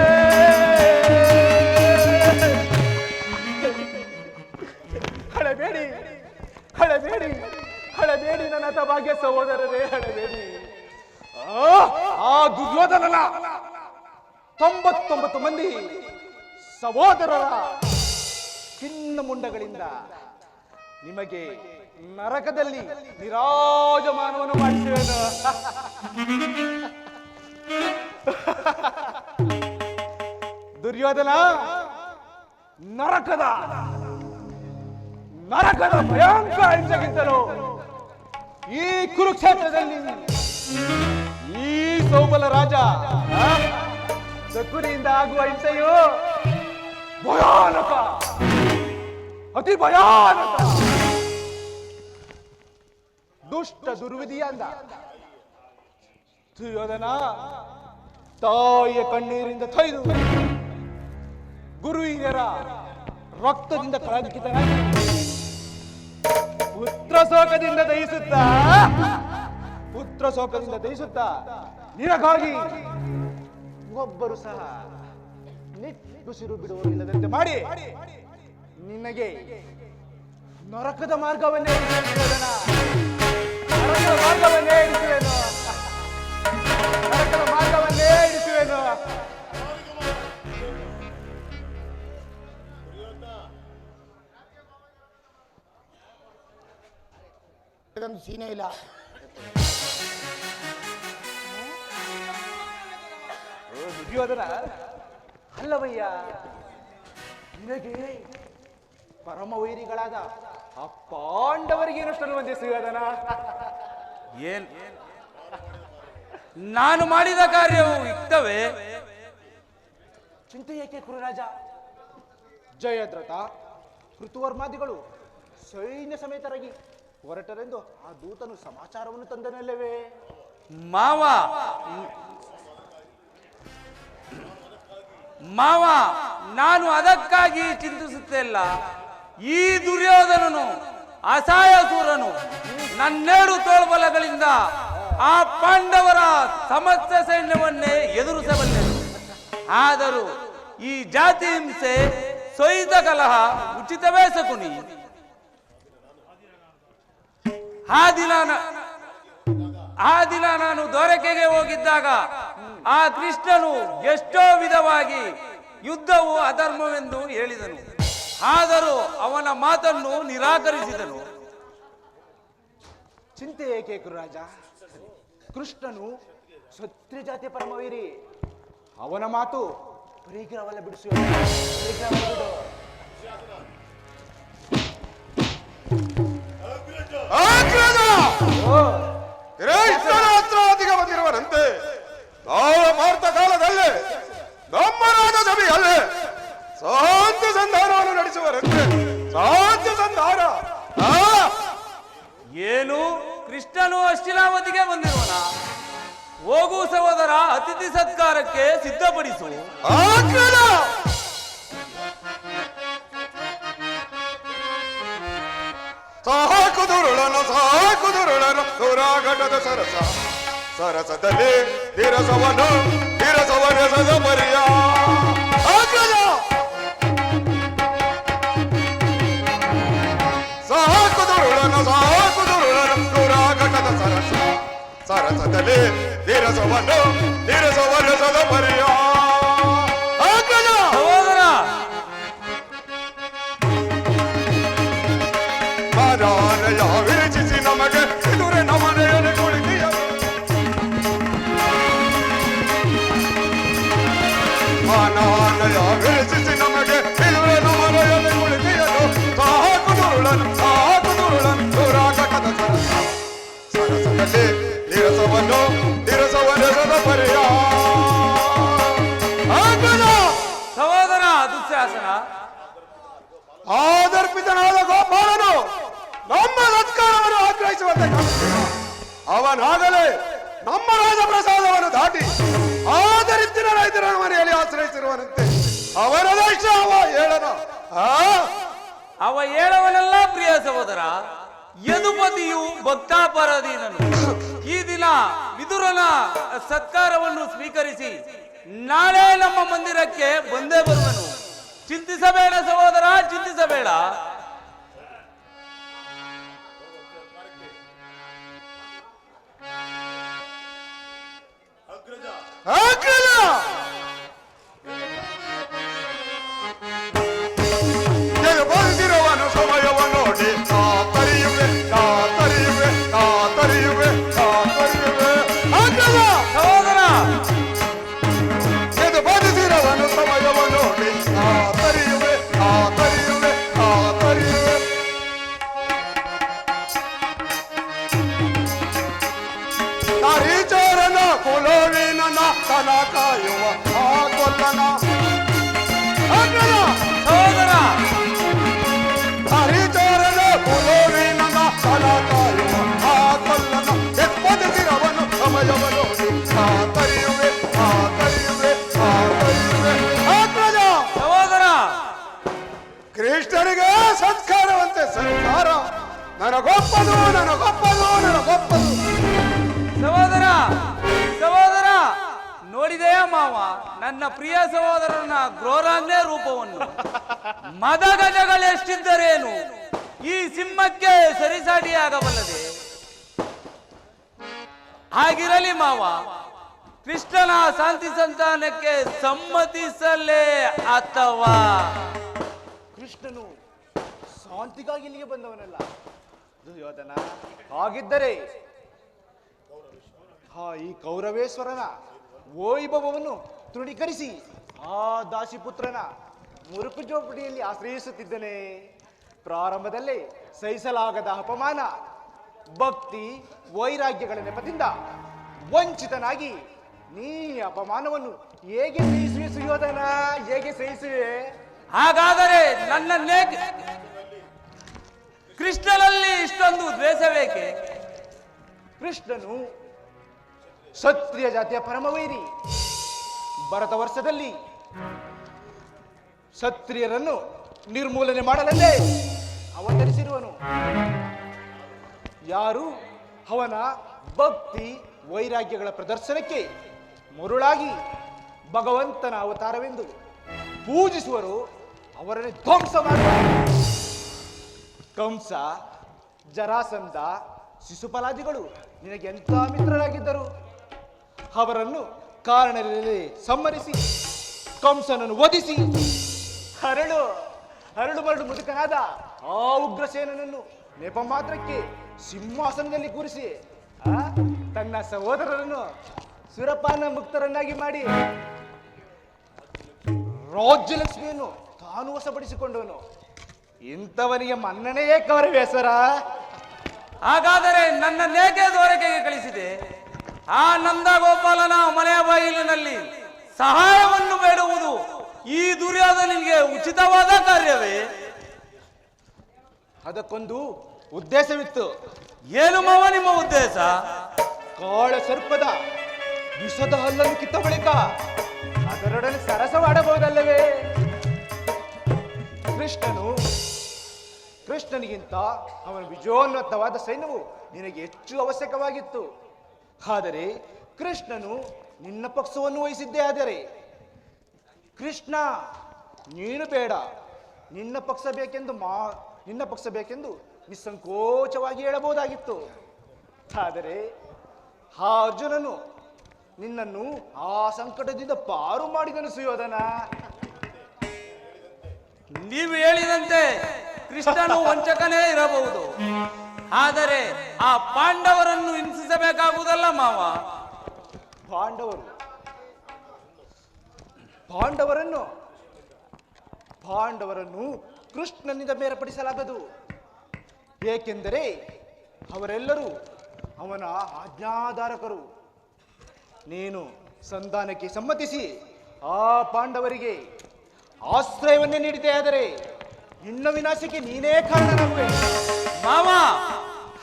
ಹಳಬೇಡಿ ಹಳಬೇಡಿ ಹಳಬೇಡಿ ನನ್ನ ಭಾಗ್ಯ ಸಹೋದರರೇ, ಹಳಬೇಡಿ. ಆ ದುರ್ಯೋಧನನ 99 ಮಂದಿ ಸಹೋದರರ ಚಿನ್ನ ಮುಂಡಗಳಿಂದ ನಿಮಗೆ ನರಕದಲ್ಲಿ ನಿರಾಜಮಾನವನ್ನು ಮಾಡಿಸುವೆನು. ದುರ್ಯೋಧನ, ನರಕದ ಭಯಂಕರ ಹಿಂಸೆಗಿಂತಲೂ ಈ ಕುರುಕ್ಷೇತ್ರದಲ್ಲಿ ಈ ಸೌಬಲ ರಾಜ ಶಕುನಿಯಿಂದ ಆಗುವ ಹಿಂಸೆಯು ಭಯಾನಕ, ಅತಿ ಭಯಾನಕ. ದುಷ್ಟ ದುರ್ವಿಧಿಯಿಂದ ದುರ್ಯೋಧನ ತಾಯಿಯ ಕಣ್ಣೀರಿಂದ ತೊಯ್ದು ಗುರು ಹಿರಿಯರ ರಕ್ತದಿಂದ ಕಳಂಕಿತನಾಗಿ ಪುತ್ರ ಶೋಕದಿಂದ ದಹಿಸುತ್ತಾ ನಿನಗಾಗಿ ಒಬ್ಬರು ಸಹ ನಿಟ್ಟುಸಿರು ಬಿಡುವುದಿಲ್ಲದಂತೆ ಮಾಡಿ ನಿನಗೆ ನರಕದ ಮಾರ್ಗವನ್ನೇ ಹಿಡಿಸುವೆನು. ನರಕದ ಮಾರ್ಗವನ್ನೇ ಹಿಡಿಸುವೆನು. ನರಕದ ಮಾರ್ಗವನ್ನೇ ಹಿಡಿಸುವೆನು. ಇದೊಂದು ಸೀನೆ ಇಲ್ಲ. ದುರ್ಯೋಧನ ಅಲ್ಲವಯ್ಯ, ನಿನಗೆ ಪರಮ ವೈರಿಗಳಾದ ಆ ಪಾಂಡವರಿಗೆ ಏನಷ್ಟನ್ನು ಒಂದೇ ಸುಯೋಧನ. ಏನ್ ನಾನು ಮಾಡಿದ ಕಾರ್ಯವು ಯುಕ್ತವೇ? ಚಿಂತೆ ಏಕೆ ಕುರುರಾಜ? ಜಯದ್ರಥ ಕೃತುವರ್ಮಾದಿಗಳು ಸೈನ್ಯ ಸಮೇತರಾಗಿ ಹೊರಟರೆಂದು ಆ ದೂತನು ಸಮಾಚಾರವನ್ನು ತಂದನಲ್ಲವೇ? ಮಾವ ಮಾವ ನಾನು ಅದಕ್ಕಾಗಿ ಚಿಂತಿಸುತ್ತಿಲ್ಲ. ಈ ದುರ್ಯೋಧನನು ಅಸಹಾಯಸೂರನು ನನ್ನೆರಡು ತೋಳ್ಬಲಗಳಿಂದ ಆ ಪಾಂಡವರ ಸಮಸ್ತ ಸೈನ್ಯವನ್ನೇ ಎದುರಿಸಬಲ್ಲೆನು. ಆದರೂ ಈ ಜಾತಿ ಹಿಂಸೆ ಸೊಯ್ದ ಕಲಹ ಉಚಿತವೇ ಸಕುನಿ. ಆ ದಿನ ನಾನು ದೊರಕೆಗೆ ಹೋಗಿದ್ದಾಗ ಆ ಕೃಷ್ಣನು ಎಷ್ಟೋ ವಿಧವಾಗಿ ಯುದ್ಧವು ಅಧರ್ಮವೆಂದು ಹೇಳಿದನು. ಆದರೂ ಅವನ ಮಾತನ್ನು ನಿರಾಕರಿಸಿದನು. ಚಿಂತೆ ಏಕೆ ಕುರುರಾಜ? ಕೃಷ್ಣನು ಕ್ಷತ್ರಿಯ ಜಾತಿಯ ಪರಮವೀರಿ. ಅವನ ಮಾತು ಪರಿಗ್ರಹವಲ್ಲ ಬಿಡಿಸುವ. ಹತ್ರ ಬಂದಿರುವನಂತೆ ಭಾರತ ಕಾಲದಲ್ಲೇ ನಮ್ಮ ರಾಜ ಸಭೆಯಲ್ಲೇ ಶಾಂತಿ ಸಂಧಾನವನ್ನು ನಡೆಸುವರಂತೆ. ಶಾಂತಿ ಸಂಧಾನ ಏನು? ಕೃಷ್ಣನು ಅಶ್ಚಿಲಾವತಿಗೆ ಬಂದಿರುವನ? ಹೋಗು ಸಹೋದರ, ಅತಿಥಿ ಸತ್ಕಾರಕ್ಕೆ ಸಿದ್ಧಪಡಿಸು. ಸಾಕುದುರುಳನ ಸೂರಾಘಟದ ಸರಸ ಸರಸದಲ್ಲಿ ತಿರಸವನೆಸದ ಪರಿಯ ಸಾಕುದುರುಳನ ಸೂರಾಘಟದ ಸರಸ ಸರಸದಲ್ಲಿ ತಿರಸವನೆಸದ ಪರಿಯ ಸಹೋದರ, ವಿರಚಿಸಿ ನಮಗೆ ಇದುರೆ ನಮನೆಯಲ್ಲಿ ಕುಳಿತಿಯ ಮಾನವನಯ ವಿರಚಿಸಿ ನಮಗೆ ಇದುರೆ ನಮನೆಯಲ್ಲಿ ಕುಳಿತಿಯದು. ಸಾಕುದುರುಳನು ಸೂರಾಘಟದ ಸರಸ ಸರಸದಲ್ಲಿ ತಿರಸವನೆಸದ ಪರಿಯ ಸಹೋದರ ದುಶ್ಯಾಸನ, ಆದರ್ಪಿತನಾದ ಗೋಪಾಲನು ನಮ್ಮ ಸತ್ಕಾರವನ್ನು ಆಗ್ರಹಿಸುವಂತೆ ಕಾಣುತ್ತಿಲ್ಲ. ಅವನಾಗಲೇ ನಮ್ಮ ರಾಜಪ್ರಸಾದವನ್ನು ದಾಟಿ ಆದರಿತ್ತಿನ ರೈತರ ಮನೆಯಲ್ಲಿ ಆಶ್ರಯಿಸಿರುವನಂತೆ. ಅವನದಷ್ಟ ಅವ ಹೇಳನ ಅವ ಹೇಳವನೆಲ್ಲ ಪ್ರಿಯ ಸಹೋದರ. ಯದುಪತಿಯು ಭಕ್ತಾಪರಾಧೀನನು. ಈ ದಿನ ವಿದುರನ ಸತ್ಕಾರವನ್ನು ಸ್ವೀಕರಿಸಿ ನಾಳೆ ನಮ್ಮ ಮಂದಿರಕ್ಕೆ ಬಂದೇ ಬರುವನು. ಚಿಂತಿಸಬೇಡ ಸಹೋದರ, ಚಿಂತಿಸಬೇಡ. ಬಂದಿರುವನು ಸಮಯವ ನೋಡಿ ತರಿಯುವೆ ಸಹೋದರ, ಎದು ಬಂದಿರುವನು ಸಮಯವ ನೋಡಿ ತರಿಯುವೆ ಹರಿಚರನ ಕುಲೋವಿನ ತನ ಕಾಯುವ ಆ ಕೊಲ್ಲನ ಸಹೋದರ, ಹರಿಚರನ ಕುಲೋವಿನ ತನ ಕಾಯುವ ಆ ಕೊಲ್ಲನ ಎಪ್ಪದಿರವನು ಸಮಯವ ನೋಡಿ ತರಿಯುವೆ ಸಹೋದರ, ಕೃಷ್ಣನಿಗೆ ಸತ್ಕಾರವಂತೆ ಸತ್ಕಾರ ನನಗೊಪ್ಪದು ಸಹೋದರ, ನೋಡಿದೆಯಾ ಮಾವ ನನ್ನ ಪ್ರಿಯ ಸಹೋದರನ ಗ್ರೋರಾಂಗ್ನೇ ರೂಪವನ್ನು? ಮದಗಜಗಳೆಷ್ಟಿದ್ದರೇನು ಈ ಸಿಂಹಕ್ಕೆ ಸರಿಸಾಟಿಯಾಗಬಲ್ಲದೆ? ಹಾಗಿರಲಿ ಮಾವ, ಕೃಷ್ಣನ ಶಾಂತಿ ಸಂತಾನಕ್ಕೆ ಸಮ್ಮತಿಸಲೇ ಅಥವಾ? ಕೃಷ್ಣನು ಶಾಂತಿಗಾಗಿ ಇಲ್ಲಿಗೆ ಬಂದವನಲ್ಲ ದುರ್ಯೋಧನ. ಹಾಗಿದ್ದರೆ ಈ ಕೌರವೇಶ್ವರನ ವೈಭವವನ್ನು ತೃಣೀಕರಿಸಿ ಆ ದಾಸಿಪುತ್ರನ ಮುರುಕು ಜೋಪಡಿಯಲ್ಲಿ ಆಶ್ರಯಿಸುತ್ತಿದ್ದನೆ. ಪ್ರಾರಂಭದಲ್ಲೇ ಸಹಿಸಲಾಗದ ಅಪಮಾನ, ಭಕ್ತಿ ವೈರಾಗ್ಯಗಳ ನೆಪದಿಂದ ವಂಚಿತನಾಗಿ ನೀ ಅಪಮಾನವನ್ನು ಹೇಗೆ ಸಹಿಸುವೆ ಸುಯೋಧನ? ಹೇಗೆ ಸಹಿಸುವೆ? ಹಾಗಾದರೆ ನನ್ನನ್ನೇ ಕೃಷ್ಣನಲ್ಲಿ ಇಷ್ಟೊಂದು ದ್ವೇಷಬೇಕೆ? ಕೃಷ್ಣನು ಕ್ಷತ್ರಿಯ ಜಾತಿಯ ಪರಮವೈರಿ. ಭರತ ವರ್ಷದಲ್ಲಿ ಕ್ಷತ್ರಿಯರನ್ನು ನಿರ್ಮೂಲನೆ ಮಾಡಲಲ್ಲೇ ಅವತರಿಸಿರುವನು. ಯಾರು ಅವನ ಭಕ್ತಿ ವೈರಾಗ್ಯಗಳ ಪ್ರದರ್ಶನಕ್ಕೆ ಮರುಳಾಗಿ ಭಗವಂತನ ಅವತಾರವೆಂದು ಪೂಜಿಸುವರು, ಅವರನ್ನು ಧ್ವಂಸ ಮಾಡುವರು. ಕಂಸ, ಜರಾಸಂಧ, ಶಿಶುಪಾಲಾದಿಗಳು ನಿನಗೆ ಎಂಥ ಮಿತ್ರರಾಗಿದ್ದರು. ಅವರನ್ನು ಕಾರಣದಲ್ಲಿ ಸಂಹರಿಸಿ ಕಂಸನನ್ನು ವಧಿಸಿ ಹರಳು ಮರಳು ಮುದುಕನಾದ ಆ ಉಗ್ರಸೇನನನ್ನು ನೆಪ ಮಾತ್ರಕ್ಕೆ ಸಿಂಹಾಸನದಲ್ಲಿ ಕೂರಿಸಿ ತನ್ನ ಸಹೋದರರನ್ನು ಸುರಪಾನ ಮುಕ್ತರನ್ನಾಗಿ ಮಾಡಿ ರಾಜ್ಯಲಕ್ಷ್ಮಿಯನ್ನು ತಾನು ವಶಪಡಿಸಿಕೊಂಡವನು. ಇಂಥವನಿಗೆ ಮನ್ನಣೆಯೇ ಕೌರವೇಶ್ವರ. ಹಾಗಾದರೆ ನನ್ನನ್ನೇಕೆ ದೋರಕೆಗೆ ಕಳಿಸಿದೆ? ಆ ನಂದ ಗೋಪಾಲನ ಮನೆಯ ಬಾಗಿಲಿನಲ್ಲಿ ಸಹಾಯವನ್ನು ಬೇಡುವುದು ಈ ದುರ್ಯೋಧನಿಗೆ ಉಚಿತವಾದ ಕಾರ್ಯವೇ? ಅದಕ್ಕೊಂದು ಉದ್ದೇಶವಿತ್ತು. ಏನು ಮಾವ ನಿಮ್ಮ ಉದ್ದೇಶ? ಕಾಳ ಸರ್ಪದ ವಿಷದ ಹಲ್ಲನ್ನು ಕಿತ್ತ ಬಳಿಕ ಅದರೊಡನೆ ಸರಸವಾಡಬಹುದಲ್ಲವೇ? ಕೃಷ್ಣನಿಗಿಂತ ಅವನ ವಿಜಯೋನ್ನತವಾದ ಸೈನ್ಯವು ನಿನಗೆ ಹೆಚ್ಚು ಅವಶ್ಯಕವಾಗಿತ್ತು. ಆದರೆ ಕೃಷ್ಣನು ನಿನ್ನ ಪಕ್ಷವನ್ನು ವಹಿಸಿದ್ದೇ. ಆದರೆ ಕೃಷ್ಣ ನೀನು ಬೇಡ, ನಿನ್ನ ಪಕ್ಷ ಬೇಕೆಂದು ನಿಸ್ಸಂಕೋಚವಾಗಿ ಹೇಳಬಹುದಾಗಿತ್ತು. ಆದರೆ ಆ ಅರ್ಜುನನು ನಿನ್ನನ್ನು ಆ ಸಂಕಟದಿಂದ ಪಾರು ಮಾಡಿದನು ಸುಯೋಧನ. ನೀವು ಹೇಳಿದಂತೆ ಕೃಷ್ಣನು ವಂಚಕನೇ ಇರಬಹುದು, ಆದರೆ ಆ ಪಾಂಡವರನ್ನು ಹಿಂಸಿಸಬೇಕಾಗುವುದಲ್ಲ ಮಾವ. ಪಾಂಡವರನ್ನು ಕೃಷ್ಣನಿಂದ ಬೇರ್ಪಡಿಸಲಾಗದು. ಏಕೆಂದರೆ ಅವರೆಲ್ಲರೂ ಅವನ ಆಜ್ಞಾಧಾರಕರು. ನೀನು ಸಂಧಾನಕ್ಕೆ ಸಮ್ಮತಿಸಿ ಆ ಪಾಂಡವರಿಗೆ ಆಶ್ರಯವನ್ನೇ ನೀಡಿದೆ. ಆದರೆ ನಿನ್ನ ವಿನಾಶಕ್ಕೆ ನೀನೇ ಕಾರಣನಾಗುವೆ ಮಾವ.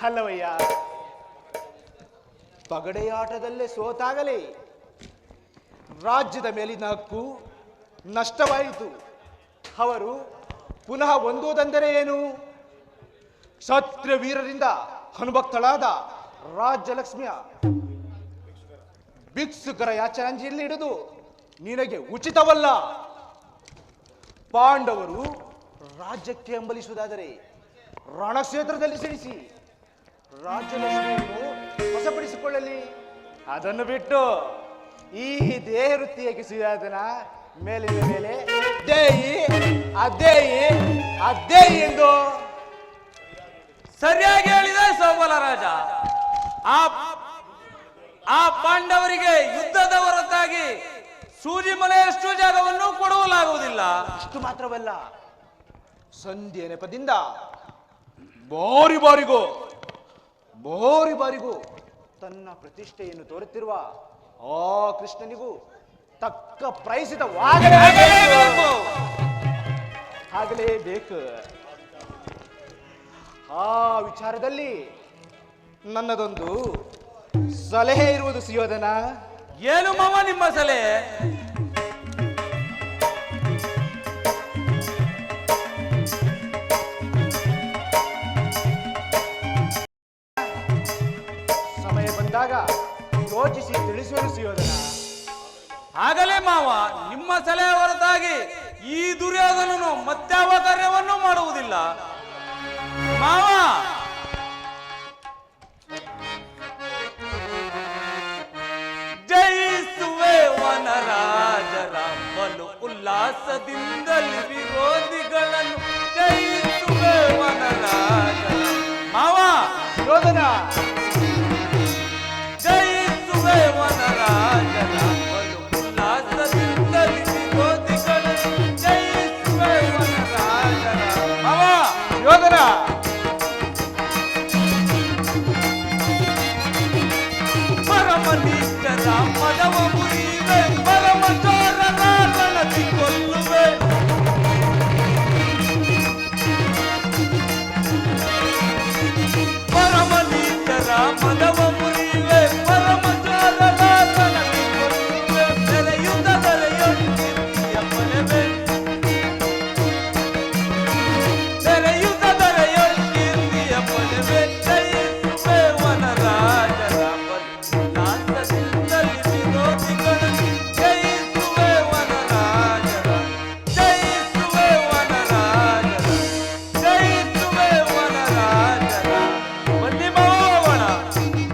ಅಲ್ಲವಯ್ಯ, ಪಗಡೆಯಾಟದಲ್ಲೇ ಸೋತಾಗಲೇ ರಾಜ್ಯದ ಮೇಲಿನ ಹಕ್ಕು ನಷ್ಟವಾಯಿತು. ಅವರು ಪುನಃ ಹೊಂದುವುದೆಂದರೆ ಏನು? ಕ್ಷತ್ರಿಯ ವೀರರಿಂದ ಅನುಭಕ್ತಳಾದ ರಾಜ್ಯಲಕ್ಷ್ಮಿಯ ಭಿಕ್ಷುಕರ ಯಾಚನಾಂಜಿಯಲ್ಲಿ ಹಿಡಿದು ನಿನಗೆ ಉಚಿತವಲ್ಲ. ಪಾಂಡವರು ರಾಜ್ಯಕ್ಕೆ ಹಂಬಲಿಸುವುದಾದರೆ ರಣಕ್ಷೇತ್ರದಲ್ಲಿ ಸಿಡಿಸಿ ರಾಜ್ಯಲಕ್ಷ್ಮಿಯನ್ನು ವಶಪಡಿಸಿಕೊಳ್ಳಲಿ. ಅದನ್ನು ಬಿಟ್ಟು ಈ ದೇಹ ವೃತ್ತಿಯಾಗಿ ಸುಯೋಧನ ಮೇಲಿನ ಮೇಲೆ ದೇಯಿ ಅದೇಯಿ ಎಂದು ಸರಿಯಾಗಿ ಹೇಳಿದೆ ಸೋಬಲ ರಾಜ. ಆ ಪಾಂಡವರಿಗೆ ಯುದ್ಧದ ಹೊರತಾಗಿ ಸೂಜಿ ಮನೆಯಷ್ಟು ಜಾಗವನ್ನು ಕೊಡಲಾಗುವುದಿಲ್ಲ. ಅಷ್ಟು ಮಾತ್ರವಲ್ಲ, ಸಂಧಿಯ ನೆಪದಿಂದ ಬಾರಿ ಬಾರಿಗೂ ತನ್ನ ಪ್ರತಿಷ್ಠೆಯನ್ನು ತೋರುತ್ತಿರುವ ಆ ಕೃಷ್ಣನಿಗೂ ತಕ್ಕ ಆಗಲೇಬೇಕು. ಆ ವಿಚಾರದಲ್ಲಿ ನನ್ನದೊಂದು ಸಲಹೆ ಇರುವುದು ಸುಯೋಧನ. ಏನು ಮಾವ ನಿಮ್ಮ ಸಲಹೆ? ಸಮಯ ಬಂದಾಗ ಯೋಚಿಸಿ ತಿಳಿಸುವೆನು ಸುಯೋಧನ. ಆಗಲೇ ಮಾವ, ನಿಮ್ಮ ಸಲಹೆ ಹೊರತಾಗಿ ಈ ದುರ್ಯೋಧನನು ಮತ್ಯಾವ ಕಾರ್ಯವನ್ನು ಮಾಡುವುದಿಲ್ಲ ಮಾವ. ಜಯಿಸುವೆ ವನರಾಜರ ಬಲು ಉಲ್ಲಾಸದಿಂದಲೇ ವಿರೋಧಿಗಳನ್ನು ಜಯಿಸುವೆ ವನರಾಜರ ಮಾವ. ಯೋಧನ ಜಯಿಸುವೆ ವನರಾಜರ ಬಲು ಉಲ್ಲಾಸದಿಂದಲೇ ವಿರೋಧಿಗಳನ್ನು ಜಯಿಸುವೆ ವನರಾಜರ ಮಾವ. ಯೋಧನ ಪರಮನಿಷ್ಠರ ಮದವ ಮುರಿವೆ, ಪರಮಚೋರರ ರಣತಿ ಕೊಲ್ಲುವೆ. ಪರಮನಿಷ್ಠರ ಮದವ ಮುರಿವೆ, ಪರಮಚೋರರ ರಣತಿ ಕೊಲ್ಲುವೆ. ಬೆರೆಯುತ್ತ ಬೆರೆಯೊಂದಿಯ ಪೊಲೆವೆ, ಬೆರೆಯುತ್ತ ಬೆರೆಯೊಂದಿಯ ಪೊಲೆವೆ. ಜಯಿಸುವೆ ವನರಾಜರ ಉಲ್ಲಾಸದಿಂದಲೇ ವಿರೋಧಿಗಳನ್ನು ಜಯಿಸುವೆ ವನರಾಜರ, ಜಯಿಸುವೆ ವನರಾಜರ, ಜಯಿಸುವೆ ವನರಾಜರ. ಬನ್ನಿ ಮಾವಣ.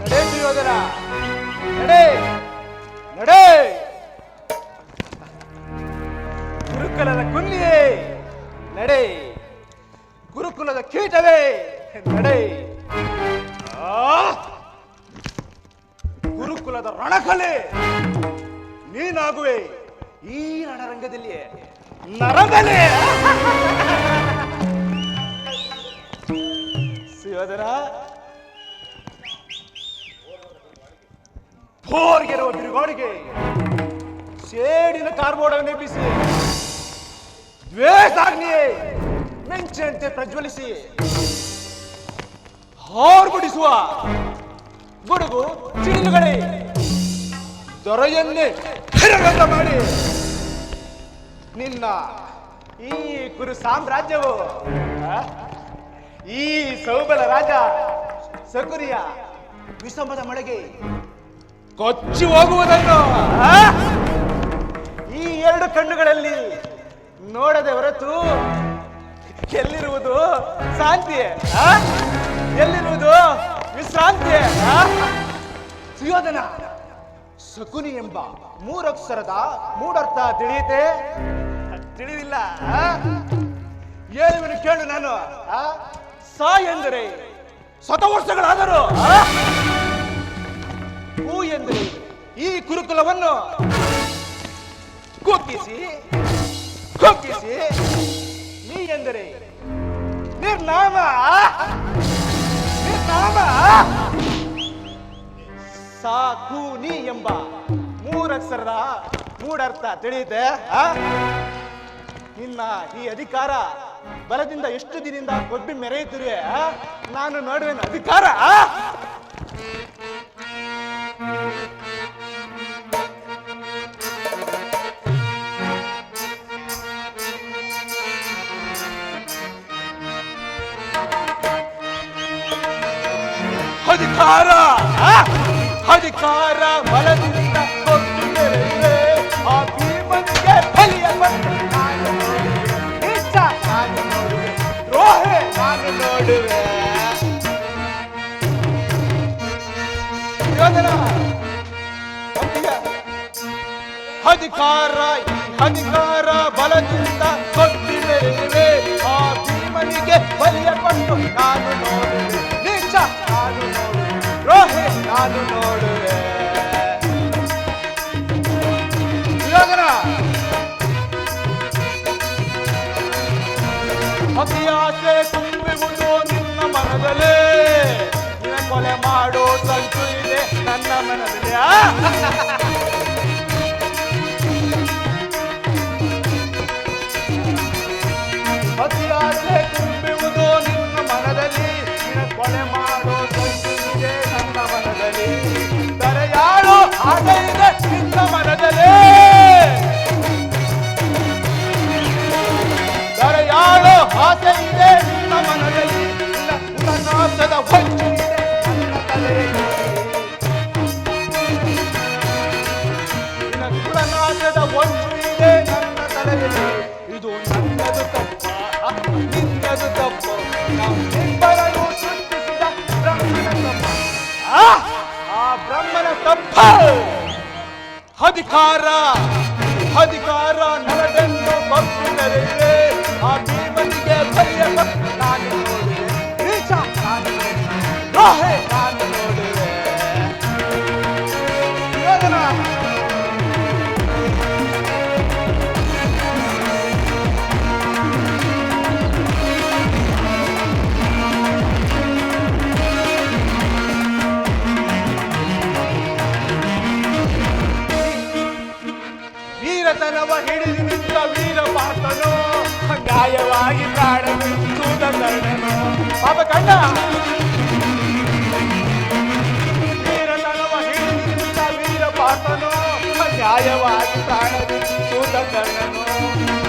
ನಡೆ ಯೋಧನ ನಡೆ ನಡೆ. ಗುರುಕುಲದ ಕುನ್ನಿಯೇ ನಡೆ, ಗುರುಕುಲದ ಕೀಟವೇ ನಡೆ. ಗುರುಕುಲದ ರಣಕಲೆ ನೀನಾಗುವೆ ಈ ರಣರಂಗದಲ್ಲಿ ನರಬಲೆ. ಸುಯೋಧನ, ಭೋರ್ಗೆರುವ ಬಿರುಗಾಳಿಗೆ ಸೇಡಿನ ಕಾರ್ಬೋಡವನ್ನು ಎಬ್ಬಿಸಿ ದ್ವೇಷಾಗ್ನಿಯೇ ಮಿಂಚಂತೆ ಪ್ರಜ್ವಲಿಸಿ ಹಾರ್ಬಿಡಿಸುವ ಗುಡುಗು ಚಿಡಿಲುಗಳೇ ದೊರೆಯನ್ನೇ ಹಿರಗಂಧ ಮಾಡಿ ನಿನ್ನ ಈ ಕುರು ಸಾಮ್ರಾಜ್ಯವು ಈ ಸೌಬಲ ರಾಜ ಸಕುರಿಯ ವಿಷಮದ ಮಳೆಗೆ ಕೊಚ್ಚಿ ಹೋಗುವುದನ್ನು ಈ ಎರಡು ಕಣ್ಣುಗಳಲ್ಲಿ ನೋಡದೆ ಹೊರತು ಎಲ್ಲಿರುವುದು ಶಾಂತಿಯೇ, ಎಲ್ಲಿರುವುದು ವಿಶ್ರಾಂತಿಯೇ? ಸುಯೋಧನ, ಶಕುನಿ ಎಂಬ ಮೂರಕ್ಷರದ ಮೂಡರ್ಥ ತಿಳಿಯುತ್ತೆ? ತಿಳಿದಿಲ್ಲ? ಹೇಳುವನು ಕೇಳು ನಾನು. ಸಾ ಎಂದರೆ ಶತವರ್ಷಗಳಾದರೂ, ಹೂ ಎಂದರೆ ಈ ಕುರುಕುಲವನ್ನು ಕುಗ್ಗಿಸಿ ಕುಗ್ಗಿಸಿ, ನೀ ಎಂದರೆ ನಿರ್ನಾಮ ನಿರ್ನಾಮ. ಸಾಕು ನೀ ಎಂಬ ಮೂರಕ್ಷರದ ಮೂಡರ್ಥ ತಿಳಿಯುತ್ತೆ? ನಿನ್ನ ಈ ಅಧಿಕಾರ ಬಲದಿಂದ ಎಷ್ಟು ದಿನದಿಂದ ಕೊಬ್ಬಿ ಮೆರೆಯುತ್ತಿರುವೆ ನಾನು ನೋಡುವೆನು ಅಧಿಕಾರ. ಅಧಿಕಾರ ಅಧಿಕಾರ ಬಲದಿಂದ ಕೊಟ್ಟು ಮೆರೆಯುವೆ, ಆ ಭೀಮನಿಗೆ ಬಲಿಯ ಬಂದು ನಾನು ನೋಡುವೆ, ನೀಚ ನಾನು ನೋಡುವೆ, ದ್ರೋಹಿ ನಾನು ನೋಡುವೆ. ಅಧಿಕಾರ ಅಧಿಕಾರ ಬಲದಿಂದ ಕೊಟ್ಟು ಮೆರೆಯುವೆ, ಆ ಭೀಮನಿಗೆ ಬಲಿಯ ಬಂದು ನಾನು ನೋಡುವೆ, ನೀಚ ನಾನು ನೋಡುವೆ, ದ್ರೋಹಿ ನಾನು ನೋಡುವೆ. ಅತಿಯಾಸೆ ತುಂಬುವುದು ನಿನ್ನ ಮನದಲ್ಲಿ, ನಿನ್ನ ಕೊಲೆ ಮಾಡೋ ಸಂಚು ಇದೆ ನನ್ನ ಮನದಲ್ಲಿ. ಅತಿಯಾಸೆ ತುಂಬುವುದು ನಿನ್ನ ಮನದಲ್ಲಿ, ನಿನ್ನ ಕೊಲೆ ಮಾಡೋ ಸಂಚು ಇದೆ ನನ್ನ ಮನದಲ್ಲಿ. ದರೆಯಾಳು ಆಸೆ ಇದೆ ನಿನ್ನ ಮನದಲ್ಲಿ, ದರೆಯಾಳು ಆಸೆ ಇದೆ ನಿನ್ನ ಮನದಲ್ಲಿ. ನಿನ್ನ ಕುಲನಾಶದ ಹೊಂಚು ಇದೆ ನನ್ನ ತಲೆಯಲ್ಲಿ, ನಿನ್ನ ಕುಲನಾಶ ತಪ್ಪ. ಅಧಿಕಾರ ಅಧಿಕಾರ ನನಗೆಂದು ಗೊತ್ತಿದ್ದರೆ ಆ ಭೀಮನಿಗೆ ಬಲಿಯ ಕೊಟ್ಟು ನಾನು ನೋಡುವೆ. ನೀಚ ನಾನು ನೋಡುವೆ. ದ್ರೋಹಿ ನಾನು ನೋಡುವೆ. ಯೋಧನ ವೀರತನವ ಹಿಡಿದು ನಿಂತ ವೀರ ಪಾತ್ರನು ನ್ಯಾಯವಾಗಿ ಪ್ರಾಣ ಬಿಟ್ಟುದ ಕರ್ಣನು. ಪಾಪ ಕಂಡ ವೀರತನವ ಹಿಡಿದು ನಿಂತ ವೀರ ಪಾತ್ರನು ನ್ಯಾಯವಾಗಿ ಪ್ರಾಣ ಬಿಟ್ಟುದ ಕರ್ಣನು.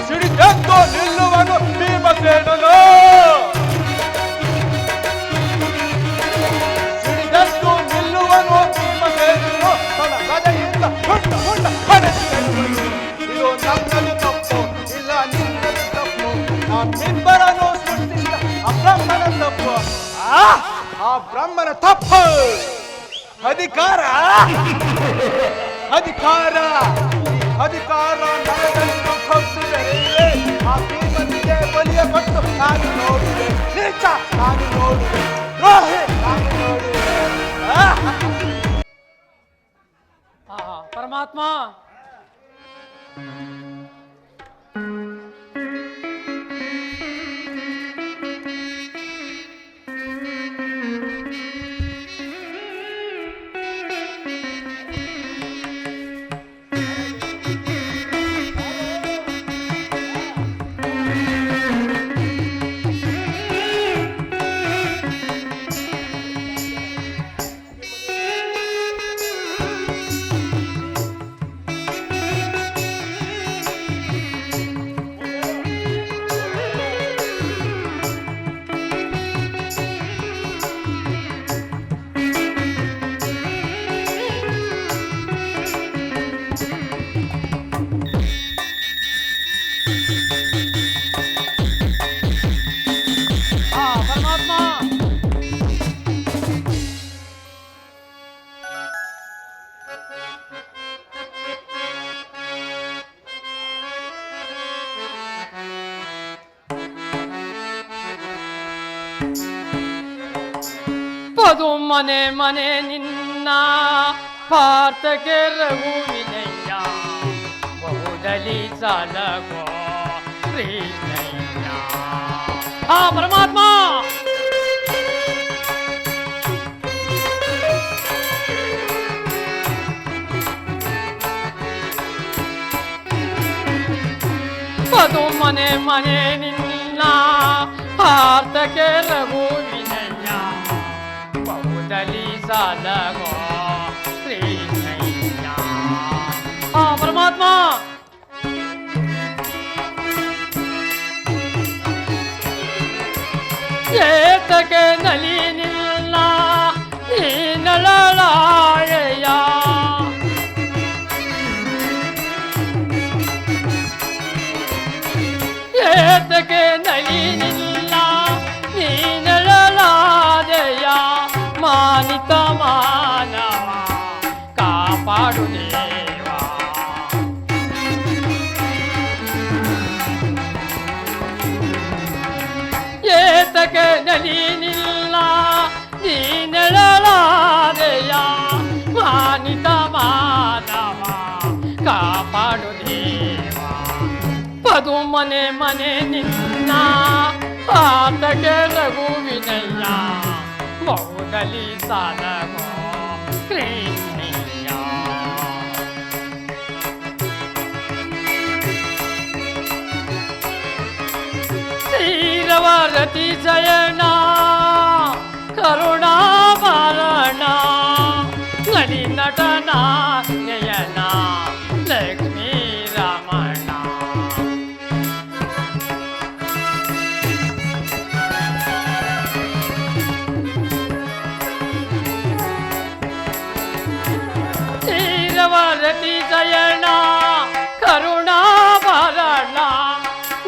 ಸಿಡಿದೆದ್ದು ನಿಲ್ಲುವನು ಭೀಮಸೇನನು. ಸಿಡಿದೆದ್ದು ನಿಲ್ಲುವನು ಭೀಮಸೇನನು. ತನ್ನ ಗದೆಯಿಂದ ಮುಂಡ ಮುಂಡ ಹೊಡೆಸಿದನು. ಇದು ನನ್ನದು ತಪ್ಪು ಇಲ್ಲ ನಿನ್ನದು ತಪ್ಪು. ನಮ್ಮಿಬ್ಬರನ್ನು ಸೃಷ್ಟಿಸಿದ ಆ ಬ್ರಹ್ಮನ ತಪ್ಪು. ಆ ಬ್ರಹ್ಮನ ತಪ್ಪು. ಅಧಿಕಾರ ಅಧಿಕಾರ ಅಧಿಕಾರ ನನಗೆಂದು ಕೊಟ್ಟಿದರೆ ಆ ಭೀಮನಿಗೆ ಬಲಿಯ ಕೊಟ್ಟು ನಾನು ನೋಡುವೆ. ನೀಚ ನಾನು ನೋಡುವೆ. ದ್ರೋಹಿ ನಾನು ನೋಡುವೆ. ಪರಮಾತ್ಮ ಪದು ಮನೆ ಮನೆ ನಿನ್ನ ಪಾರ್ಥಕ್ಕೆ ರಘುವಿನಯ್ಯ ಬಹುದಲಿ ಸಾಲಗೋ ಶ್ರೀನಯ್ಯ. ಪರಮಾತ್ಮ ಪದು ಮನೆ ಮನೆ ನಿನ್ನ ಪಾರ್ಥಕ್ಕೆ ರಘುವಿನಯ್ಯ ಬಹುದಲಿ ಸಾಲಗೋ ಶ್ರೀನಯ್ಯ. ಪರಮಾತ್ಮ ಏತಕ್ಕೆ ನಲಿ ನಿಲ್ಲ ಈ ನಳಲಾಳೆಯ ಏತಕ್ಕೆ ನಲಿ ನಿಲ್ಲ ಈ ನಳಲಾದೆಯ ಮಾನಿತ ಮಾನವ ಕಾಪಾಡು ದೇವ. ಏತಕ್ಕೆ ನಲಿ ನಿಲ್ಲ ನೀನೆಳಲಾದೆಯ ಮಾನಿತ ಮಾನವ ಕಾಪಾಡು ದೇವ. ಪದು ಮನೆ ಮನೆ ನಿನ್ನ ಆತಗೆ ರಘುವಿನಯ್ಯ ಬಹುದಲಿ ಸಾಲಗೋ ಕೃಷ್ಣಯ್ಯ. ಶ್ರೀರವರತಿ ಜಯನ ಕರುಣಾಭರಣ ನಲಿ ನಟನ ನಯನ ಲಕ್ಷ್ಮೀ ರಮಣ. ಶ್ರೀರವರತಿ ಜಯನ ಕರುಣಾಭರಣ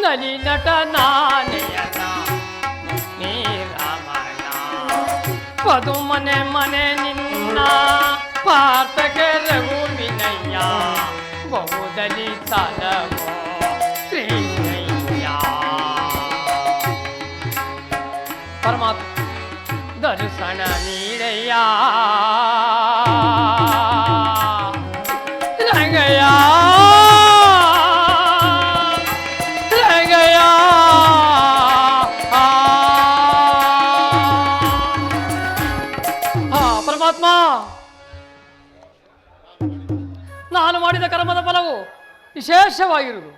ನಲಿ ನಟನ ನಯನ ನೀ ರಮಣ. ಪದು ಮನೆ ಮನೆ ನಿನ್ನ ಪಾರ್ಥಕ್ಕೆ ರಘುವಿನಯ್ಯ ಬಹುದಲಿ ತಲವೋ ಕೃಷ್ಣಯ್ಯ. ಪರಮಾತ್ಮ ದರ್ಶನ ನೀಡಯ್ಯ ರಂಗಯ್ಯ ರಂಗಯ್ಯ. ಪರಮಾತ್ಮ, ನಾನು ಮಾಡಿದ ಕರ್ಮದ ಫಲವು ವಿಶೇಷವಾಗಿರುವುದು.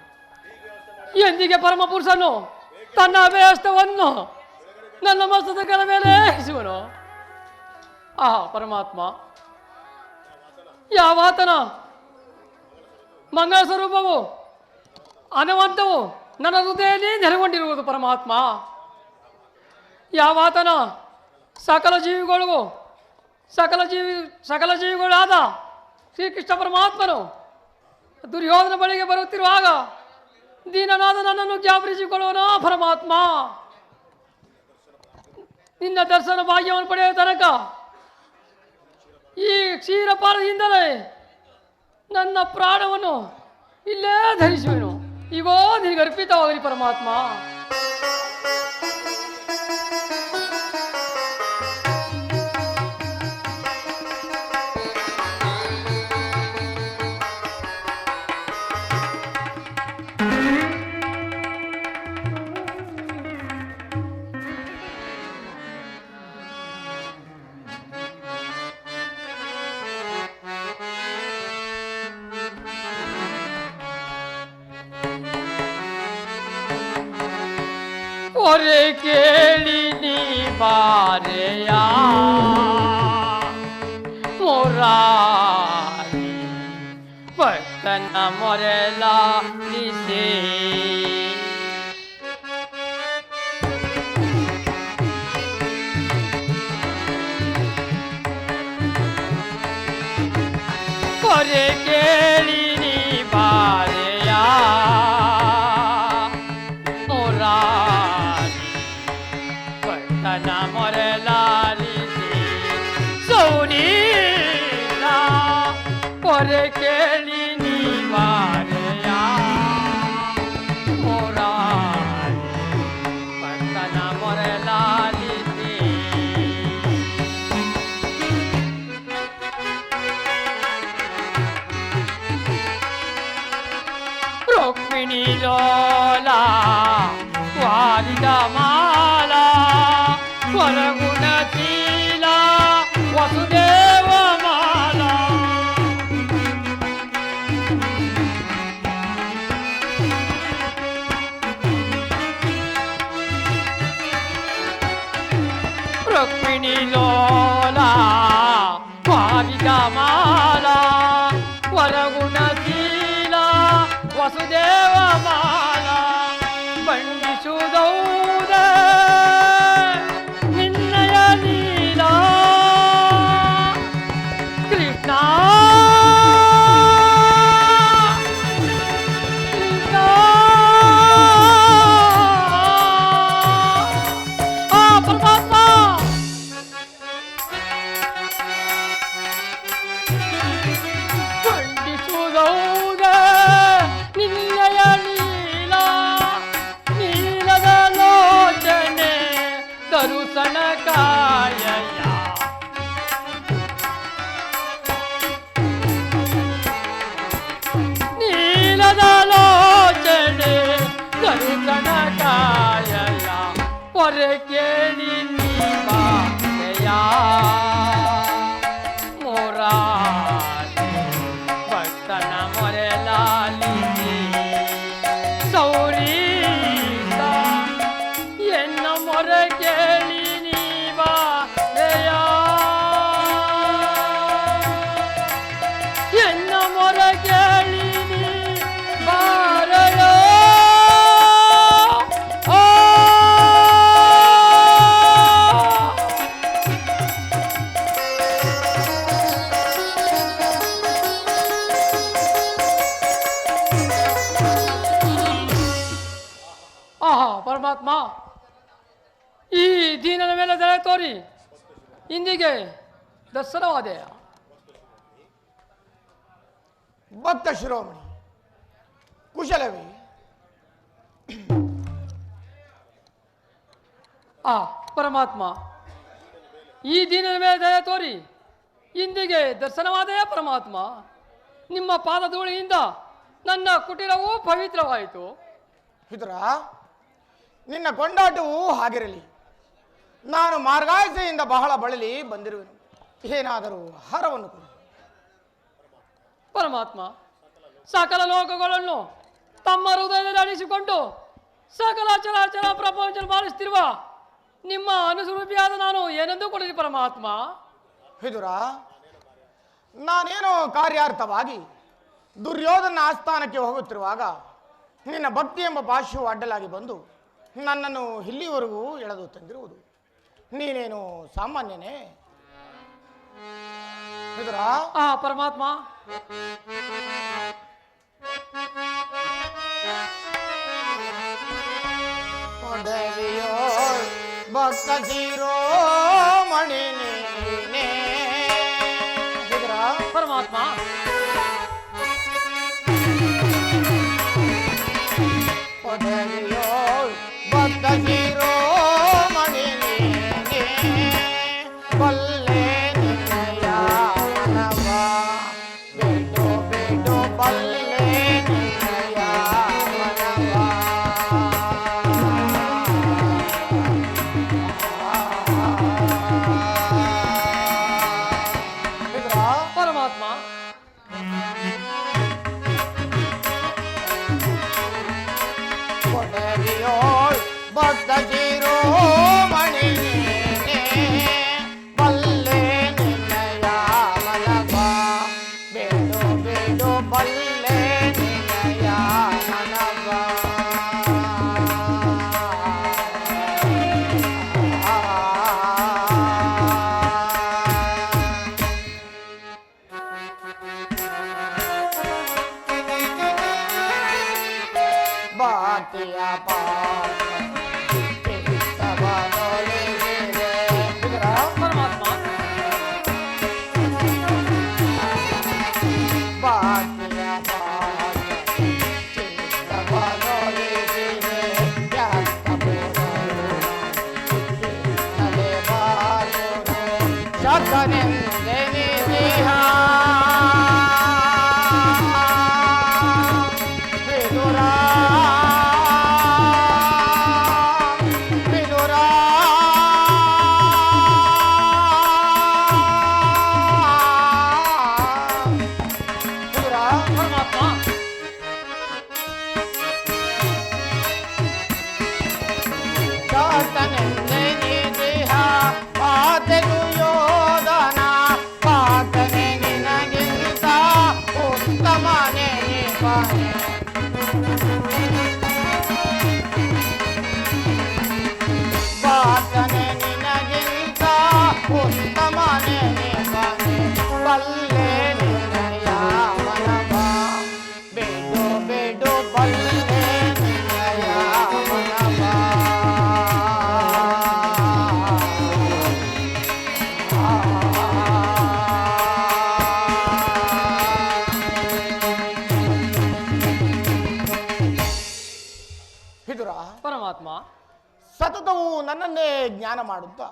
ಎಂದಿಗೆ ಪರಮ ಪುರುಷನು ತನ್ನ ಅಭಯಸ್ತವನ್ನು ನನ್ನ ಮಸ್ತಕದ ಮೇಲೆ ಇಸುವನು. ಪರಮಾತ್ಮ, ಯಾವಾತನ ಮಂಗಳ ಸ್ವರೂಪವು ಅನವಂತವು ನನ್ನ ಹೃದಯದಲ್ಲಿ ನೆಲೆಗೊಂಡಿರುವುದು. ಪರಮಾತ್ಮ, ಯಾವಾತನ ಸಕಲ ಜೀವಿಗಳಾದ ಶ್ರೀಕೃಷ್ಣ ಪರಮಾತ್ಮನು ದುರ್ಯೋಧನ ಬಳಿಗೆ ಬರುತ್ತಿರುವಾಗ ದೀನನಾದ ನನ್ನನ್ನು ಜ್ಞಾಪರಿಸಿಕೊಳ್ಳೋಣ. ಪರಮಾತ್ಮ, ನಿನ್ನ ದರ್ಶನ ಭಾಗ್ಯವನ್ನು ಪಡೆಯುವ ತನಕ ಈ ಕ್ಷೀರಪಾನದಿಂದಲೇ ನನ್ನ ಪ್ರಾಣವನ್ನು ಇಲ್ಲೇ ಧರಿಸುವೆನು. ಈಗೋ ನಿನಗೆ ಅರ್ಪಿತವಾಗಲಿ ಪರಮಾತ್ಮ. ಒರೆ ಕೇಳಿ ನೀ ಬಾರೆಯ ಮೊರಾರಿ ಭಕ್ತನ ಮೊರೆಲಾಲಿಸೆ. ಒರೆ ಕೇಳಿ ನೀ ಬಾರೆಯ ಭಕ್ತನ ಮೊರೆಲಾಲಿಸಿ ಸೌನೀಲ ಪೊರೆ ಕೇಳಿ ನೀ ಬಾರೆಯ ಮೊರಾರಿ ಭಕ್ತನ ಮೊರೆಲಾಲಿಸಿ. ರುಕ್ಮಿಣಿ ಲೋಲ ವಾರಿದ ಮಾಲಾ ಸ್ವರಗುಣಶೀಲ ವಸುದೇವ ಮಾಲಾ. ರುಕ್ಮಿಣಿ ಲೋಲ ವಾರಿದ ಮಾಲಾ ಸ್ವರಗುಣಶೀಲ ವಸುದೇವ ಮಾಲಾ. ಬಂಡಿಸುವುದೌದ ನಿನ್ನಯ ಲೀಲಾ ಕೃಷ್ಣ ಕೃಷ್ಣ. ಪರಮಾತ್ಮ, ಬಂಡಿಸುವುದೌದ ನಿನ್ನಯ ಲೀಲಾ ನೀಲದ ಲೋಚನೆ ದರುಸನ ಕಾಯಯ. ನೀಲದ ಲೋಚನೆ ದರುಸನ ಕಾಯಯ ಪೊರೆ ಕೇಳಿ ನೀ ಬಾರೆಯ ಮೊರಾರಿ ಭಕ್ತನ ಮೊರೆಲಾಲಿಸಿ ಸೌರೀತ ಎನ್ನ ಮೊರೆ ಕೇಳಿ ನೀ ಬಾರೆಯ ಎನ್ನ ಮೊರೆ ಕೇಳಿ ನೀ ಬಾರೆಯ. ಪರಮಾತ್ಮ, ಈ ದೀನನ ಮೇಲೆ ದಯೆ ತೋರಿ ಇಂದಿಗೆ ದರ್ಶನವಾದೆಯ. ಭಕ್ತ ಶಿರೋಮಣಿ, ಕುಶಲವೇ? ಪರಮಾತ್ಮ, ಈ ದಿನದ ಮೇಲೆ ದಯ ತೋರಿ ಇಂದಿಗೆ ದರ್ಶನವಾದೆಯೇ ಪರಮಾತ್ಮ. ನಿಮ್ಮ ಪಾದಧೂಳಿಯಿಂದ ನನ್ನ ಕುಟೀರವೂ ಪವಿತ್ರವಾಯಿತು. ವಿದುರ, ನಿನ್ನ ಕೊಂಡಾಟವೂ ಹಾಗಿರಲಿ. ನಾನು ಮಾರ್ಗಾಸೆಯಿಂದ ಬಹಳ ಬಳಲಿ ಬಂದಿರುವೆನು. ಏನಾದರೂ ಆಹಾರವನ್ನು ಕೊಡು. ಪರಮಾತ್ಮ, ಸಕಲ ಲೋಕಗಳನ್ನು ತಮ್ಮ ಹೃದಯದಲ್ಲಿ ಅಣಿಸಿಕೊಂಡು ಸಕಲ ಚರಾಚರ ಪ್ರಪಂಚ ಪಾಲಿಸುತ್ತಿರುವ ನಿಮ್ಮ ಅನುಸ್ವರೂಪಿಯಾದ ನಾನು ಏನೆಂದು ಕೊಡಲಿ ಪರಮಾತ್ಮ? ವಿದುರ, ನಾನೇನೋ ಕಾರ್ಯಾರ್ಥವಾಗಿ ದುರ್ಯೋಧನ ಆಸ್ಥಾನಕ್ಕೆ ಹೋಗುತ್ತಿರುವಾಗ ನಿನ್ನ ಭಕ್ತಿ ಎಂಬ ಭಾಷ್ಯವು ಅಡ್ಡಲಾಗಿ ಬಂದು ನನ್ನನ್ನು ಇಲ್ಲಿವರೆಗೂ ಎಳೆದು ತಂದಿರುವುದು. ನೀನೇನು ಸಾಮಾನ್ಯನೇ ವಿದುರ? ಪರಮಾತ್ಮ, ಭಕ್ತ ಶಿರೋಮಣಿ ನೀನೇ. ವಿದುರ, ಪರಮಾತ್ಮ, ಭಕ್ತ ಶಿರೋಮಣಿ ನೀನೇ. ಬಲ್ಲೆ ನಿನ್ನಯ ಮನವ ಬಿಡು ಬಿಡು, ಬಲ್ಲೆ ನಿನ್ನಯ ಮನವ. ಪರಮಾತ್ಮ, ಭಕ್ತ ಶಿರೋಮಣಿ ನೀನೇ. ಬಲ್ಲೆ ನಿನ್ನಯ ಮನವ ಬಿಡು ಬಿಡು, ಬಲ್ಲೆ ನಿನ್ನಯ ಮನವ. ಬಾತಿಯ ಪರಮಾತ್ಮ, ಪರಮಾತ್ಮ, ಸತತವು ನನ್ನನ್ನೇ ಜ್ಞಾನ ಮಾಡುತ್ತಾ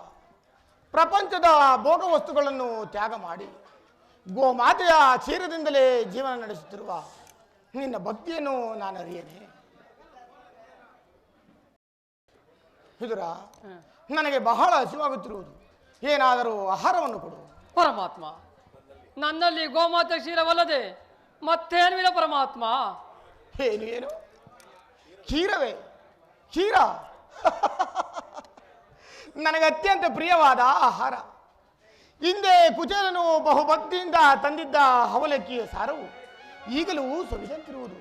ಪ್ರಪಂಚದ ಭೋಗ ವಸ್ತುಗಳನ್ನು ತ್ಯಾಗ ಮಾಡಿ ಗೋಮಾತೆಯ ಕ್ಷೀರದಿಂದಲೇ ಜೀವನ ನಡೆಸುತ್ತಿರುವ ನಿನ್ನ ಭಕ್ತಿಯನ್ನು ನಾನು ಅರಿಯೇನೆ. ವಿದುರ, ನನಗೆ ಬಹಳ ಹಸಿವಾಗುತ್ತಿರುವುದು. ಏನಾದರೂ ಆಹಾರವನ್ನು ಕೊಡು. ಪರಮಾತ್ಮ, ನನ್ನಲ್ಲಿ ಗೋಮಾತೆ ಕ್ಷೀರವಲ್ಲದೆ ಮತ್ತೇನಿಲ್ಲ ಪರಮಾತ್ಮ. ಏನು ಏನು? ಕ್ಷೀರವೇ? ಕ್ಷೀರ ನನಗೆ ಅತ್ಯಂತ ಪ್ರಿಯವಾದ ಆಹಾರ. ಹಿಂದೆ ಕುಚೇಲನು ಬಹುಭಕ್ತಿಯಿಂದ ತಂದಿದ್ದ ಅವಲಕ್ಕಿಯ ಸಾರವು ಈಗಲೂ ಸವಿದಂತಿರುವುದು.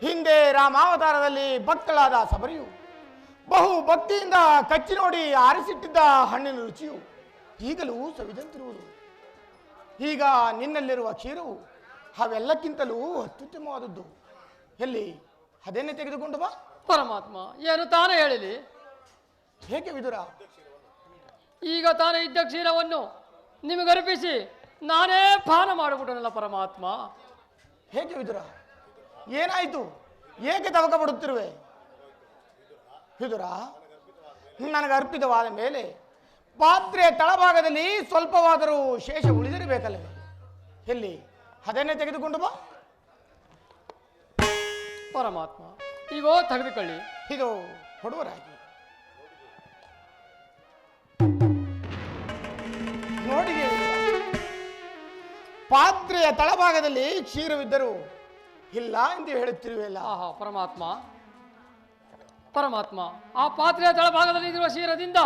ಹಿಂದೆ ರಾಮಾವತಾರದಲ್ಲಿ ಭಕ್ತಳಾದ ಸಬರಿಯು ಬಹು ಭಕ್ತಿಯಿಂದ ಕಚ್ಚಿ ನೋಡಿ ಆರಿಸಿಟ್ಟಿದ್ದ ಹಣ್ಣಿನ ರುಚಿಯು ಈಗಲೂ ಸವಿದಂತಿರುವುದು. ಈಗ ನಿನ್ನಲ್ಲಿರುವ ಕ್ಷೀರವು ಅವೆಲ್ಲಕ್ಕಿಂತಲೂ ಅತ್ಯುತ್ತಮವಾದದ್ದು. ಎಲ್ಲಿ ಅದೇನೆ ತೆಗೆದುಕೊಂಡು ಬಾ. ಪರಮಾತ್ಮ, ಏನು ತಾನೇ ಹೇಳಿಲಿ? ಹೇಗೆ ವಿದುರ? ಈಗ ತಾನೇ ಇದ್ದ ಕ್ಷೀರವನ್ನು ನಿಮಗರ್ಪಿಸಿ ನಾನೇ ಪಾನ ಮಾಡಿಬಿಟ್ಟನಲ್ಲ ಪರಮಾತ್ಮ. ಹೇಗೆ ವಿದುರ, ಏನಾಯಿತು? ಏಕೆ ತವಕ ಪಡುತ್ತಿರುವೆ? ವಿದುರ, ನನಗೆ ಅರ್ಪಿತವಾದ ಮೇಲೆ ಪಾತ್ರೆಯ ತಳಭಾಗದಲ್ಲಿ ಸ್ವಲ್ಪವಾದರೂ ಶೇಷ ಉಳಿದಿರಬೇಕಲ್ಲವೇ? ಎಲ್ಲಿ? ಅದನ್ನೇ ತೆಗೆದುಕೊಂಡು ಬಾ. ಪರಮಾತ್ಮ ಈಗೋ ತೆಗೆದುಕೊಳ್ಳಿ. ಇದು ಕೊಡುವರಾಗಿ ನೋಡಿದೆ ವಿದುರ, ಪಾತ್ರೆಯ ತಳಭಾಗದಲ್ಲಿ ಕ್ಷೀರವಿದ್ದರೂ ಇಲ್ಲ ಎಂದು ಹೇಳುತ್ತಿರುವೆಲ್ಲ. ಆಹಾ ಪರಮಾತ್ಮ, ಪರಮಾತ್ಮ ಆ ಪಾತ್ರೆಯ ತಳಭಾಗದಲ್ಲಿ ಇರುವ ಕ್ಷೀರದಿಂದ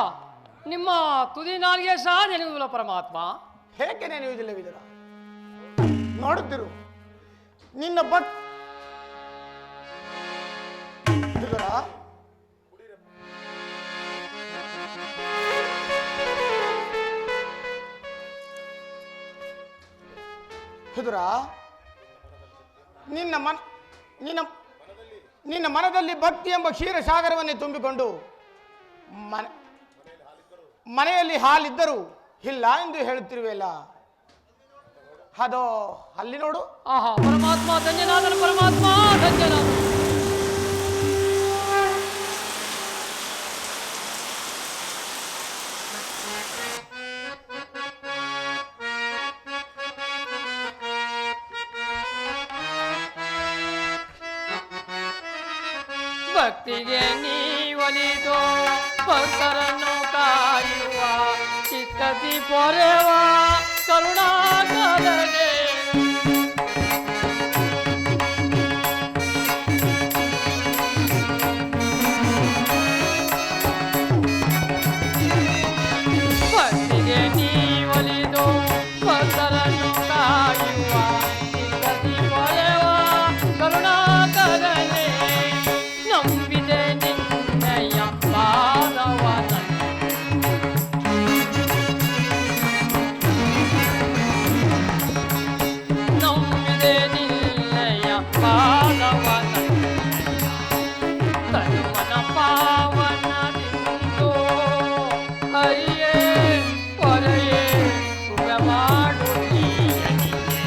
ನಿಮ್ಮ ತುದಿ ನಾಲಿಗೆ ಸಹ ನೆನೆಯುವುದಿಲ್ಲ ಪರಮಾತ್ಮ. ಹೇಗೆ ನೆನೆಯುವುದಿಲ್ಲ ವಿದುರ? ನೋಡುತ್ತಿರು, ನಿನ್ನ ವಿದುರ, ವಿದುರ, ನಿನ್ನ ಮನದಲ್ಲಿ ಭಕ್ತಿ ಎಂಬ ಕ್ಷೀರ ಸಾಗರವನ್ನೇ ತುಂಬಿಕೊಂಡು ಮನೆಯಲ್ಲಿ ಹಾಲಿದ್ದರೂ ಇಲ್ಲ ಎಂದು ಹೇಳುತ್ತಿರುವೆಲ್ಲ. ಅದೋ ಅಲ್ಲಿ ನೋಡು. ಆಹಾ ಪರಮಾತ್ಮ ಧನ್ಯನಾದನು, ಪರಮಾತ್ಮ ಧನ್ಯನಾದ. ಭಕ್ತಿಗೆ ನೀವಲಿದು ಭಕ್ತರನ್ನು ಕಾಯುವ ಚಿತ್ತದಿ ಪೊರೆವ ಕರುಣಾಕರನೆ. ಭಕ್ತಿಗೆ ನೀವಲಿದು ಭಕ್ತರನ್ನು ಕಾಯುವ ಚಿತ್ತದಿ ಪೊರೆವ ಕರುಣಾಕರನೆ. ನಂಬಿದೆ ನಿನ್ನಯ ಪಾದವನ, ನಂಬಿದೆ ನಿನ್ನಯ ಪಾದವನ. ತನುಮನ ಪಾವನದಿಂದು ಹರಿಯೇ ಹೊರೆಯೇ ಸುಖ ಮಾಡು ನೀಯನಿಗೆ.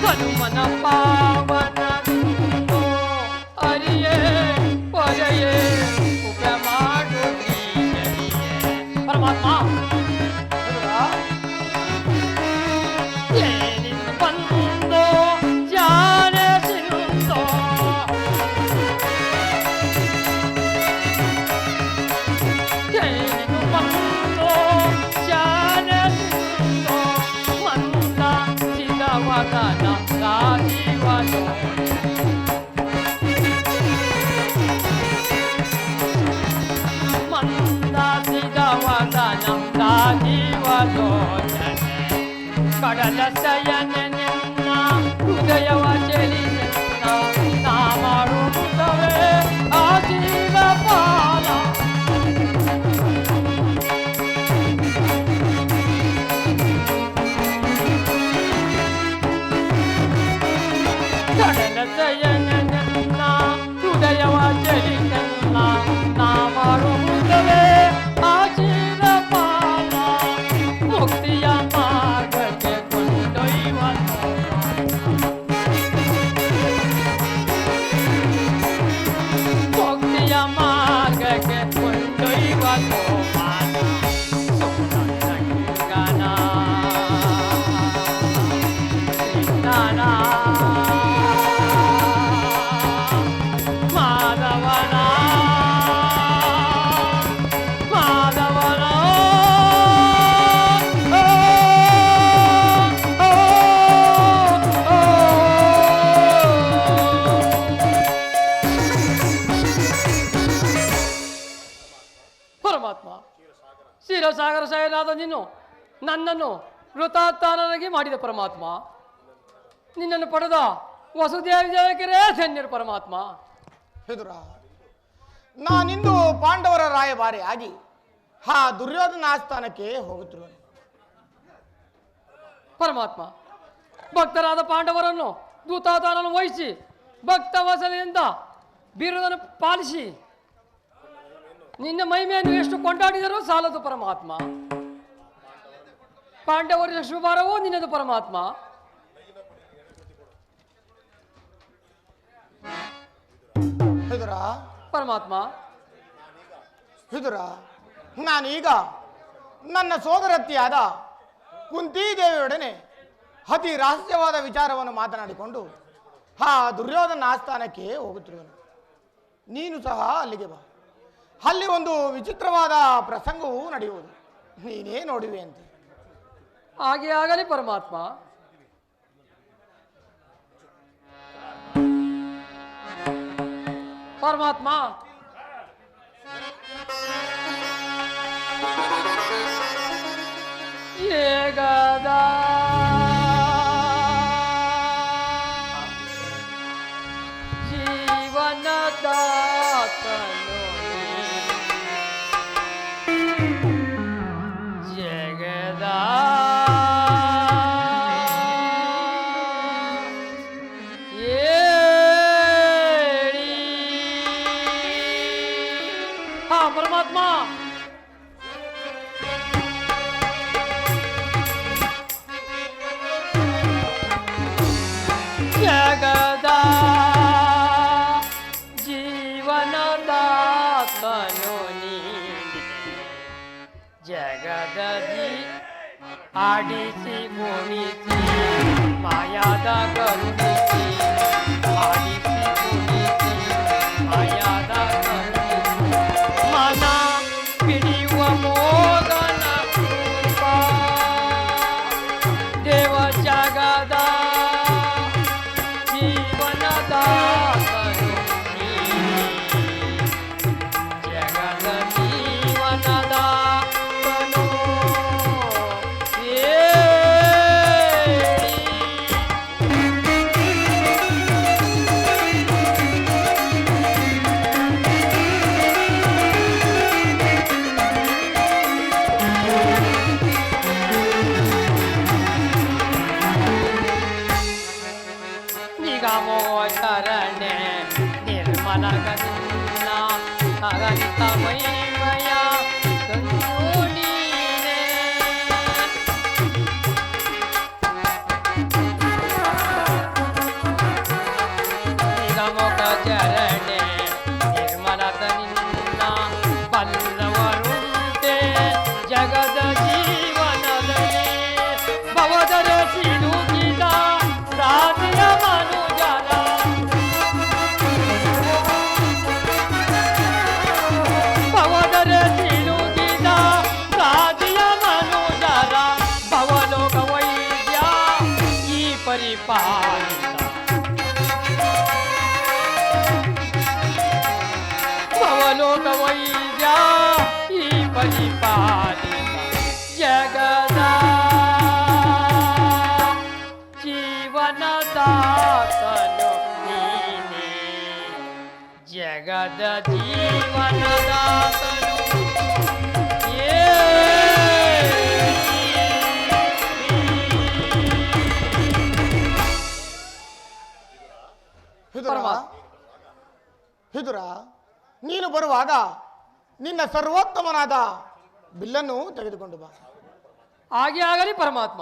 ಹನುಮನ ಪಾವನದಿಂದು ಹರಿಯೇ ಹೊರೆಯೇ ಸುಖ ಮಾಡು ನೀಯನಿಗೆ. ಪರಮಾತ್ಮ ಏನಿದು ಬಂದು ಜಾನಸಿಂದೋ, ಏನಿದು ಬಂದು ಜಾನಸಿಂದೋ ಮಂದ ಚಿದವದನ ರಾಜೀವನೋ. ಮಂದ ಚಿದವದನ ರಾಜೀವನೋ. ಕಡಲ ಶಯನ ನಿನ್ನ ಹೃದಯವ ಚೆಲಿ ನಿನ್ನ ನಾ ಮಾಡುತ್ತವೆ ಆಜೀವ ಪಾಲ. ಕಡಲ ಶಯನ ನಿನ್ನ ಹೃದಯವ ಚೆಲಿ ನಿನ್ನ ನಾ ಮಾಡುತ್ತವೆ ಆಜೀವ ಪಾಲ. ಮುಕ್ತಿಯ ಮಾರ್ಗಕ್ಕೆ ಕೊಂಡೊಯ್ಯುವ ಮುಕ್ತಿಯ ಮಾರ್ಗಕ್ಕೆ ಕೊಂಡೊಯ್ಯುವ ಸೋಪಾನ ಸುಂದರ ಕೃಷ್ಣನ ಮಾಧವನ ಮಾಧವನ. ಪರಮಾತ್ಮ ಕ್ಷೀರಸಾಗರ ಶಯನಾದ ನೀನು ನನ್ನನ್ನು ವೃತಾತ್ತಾನನಾಗಿ ಮಾಡಿದ ಪರಮಾತ್ಮ. ನಿನ್ನನ್ನು ಪಡೆದ ವಸುದೇವಿ ದೇವಕಿರೇ ಧನ್ಯರು ಪರಮಾತ್ಮ. ವಿದುರ, ನಾನಿಂದು ಪಾಂಡವರ ರಾಯಭಾರಿ ಆಗಿ ಆ ದುರ್ಯೋಧನ ಆಸ್ಥಾನಕ್ಕೆ ಹೋಗುತ್ತಿರುವೆ. ಪರಮಾತ್ಮ ಭಕ್ತರಾದ ಪಾಂಡವರನ್ನು ದೂತಾದಾನವನ್ನು ವಹಿಸಿ ಭಕ್ತ ವಸಲೆಯಿಂದ ಬಿರುದನ್ನು ಪಾಲಿಸಿ ನಿನ್ನ ಮಹಿಮೆಯನ್ನು ಎಷ್ಟು ಕೊಂಡಾಡಿದರೂ ಸಾಲದು ಪರಮಾತ್ಮ. ಪಾಂಡವರ ಶುಭಾರವೋ ನಿನ್ನದು ಪರಮಾತ್ಮ. ವಿದುರ ಪರಮಾತ್ಮ, ವಿದುರ, ನಾನೀಗ ನನ್ನ ಸೋದರತ್ತಿಯಾದ ಕುಂತಿದೇವಿಯೊಡನೆ ಅತಿ ರಹಸ್ಯವಾದ ವಿಚಾರವನ್ನು ಮಾತನಾಡಿಕೊಂಡು ಆ ದುರ್ಯೋಧನ ಆಸ್ಥಾನಕ್ಕೆ ಹೋಗುತ್ತಿರುವನು. ನೀನು ಸಹ ಅಲ್ಲಿಗೆ ಬಾ. ಅಲ್ಲಿ ಒಂದು ವಿಚಿತ್ರವಾದ ಪ್ರಸಂಗವೂ ನಡೆಯುವುದು, ನೀನೇ ನೋಡುವೆ ಅಂತೆ. ಹಾಗೆ ಆಗಲಿ ಪರಮಾತ್ಮ. ಪರಮಾತ್ಮ, ಏಗದ ಜೀವನದಾತನು ಜಗದ ಪರಮಾತ್ಮ, ಜಗದ ಜೀವನದಾತನು ನೀಡಿ ಜಗದದಿ ಆಡಿಸಿ ಕುಣಿಸಿ ಮಾಯಾದ ಕರುಣಿಸಿ ಆಡಿಸಿ ಕುಣಿಸಿ ಮಾಯಾದ ಕರುಣಿಸಿ ಮನ ಪಿಡಿಯುವ ಮೋಗನ ರೂಪ ದೇವ ಜಗದ ಜೀವನದಾತನು ನೀನೇ. ಜಗದ ಜೀವನದಾತನು ನಿಗಮೋ ಶರಣೆ ನಿರ್ಮಲ ಗನ್ನ ಅಗಣಿತ ಮೈಮಯ ಗಂಗೋ ನೀನೇ. ನಿಗಮೋಕ ಚರಣೆ ನಿರ್ಮಲದ ನಿನ್ನ ಬಲ್ಲವರುಂಟೆ ಜಗದ ಜೀವನದಲ್ಲಿ ಭವದರ ಸಿಲುಕಿದ ರಾಧಿಯ ಮನುಜರ ಭವದರ ಸಿಲುಕಿದ ರಾಧಿಯ ಮನುಜರ ಭವಲೋಕ ವೈದ್ಯ ಈ ಪರಿಪಾಲಿತ ಭವಲೋಕ ವೈದ್ಯ ಈ ಪರಿಪಾಲಿತ ಜಗದ ಜೀವನದಾತನು ನೀನೇ. ಜಗದ ಜೀವನದಾತನು ವಿದುರ, ವಿದುರ, ನೀನು ಬರುವಾಗ ನಿನ್ನ ಸರ್ವೋತ್ತಮನಾದ ಬಿಲ್ಲನ್ನು ತೆಗೆದುಕೊಂಡು ಬಾ. ಹಾಗೆ ಆಗಲಿ ಪರಮಾತ್ಮ.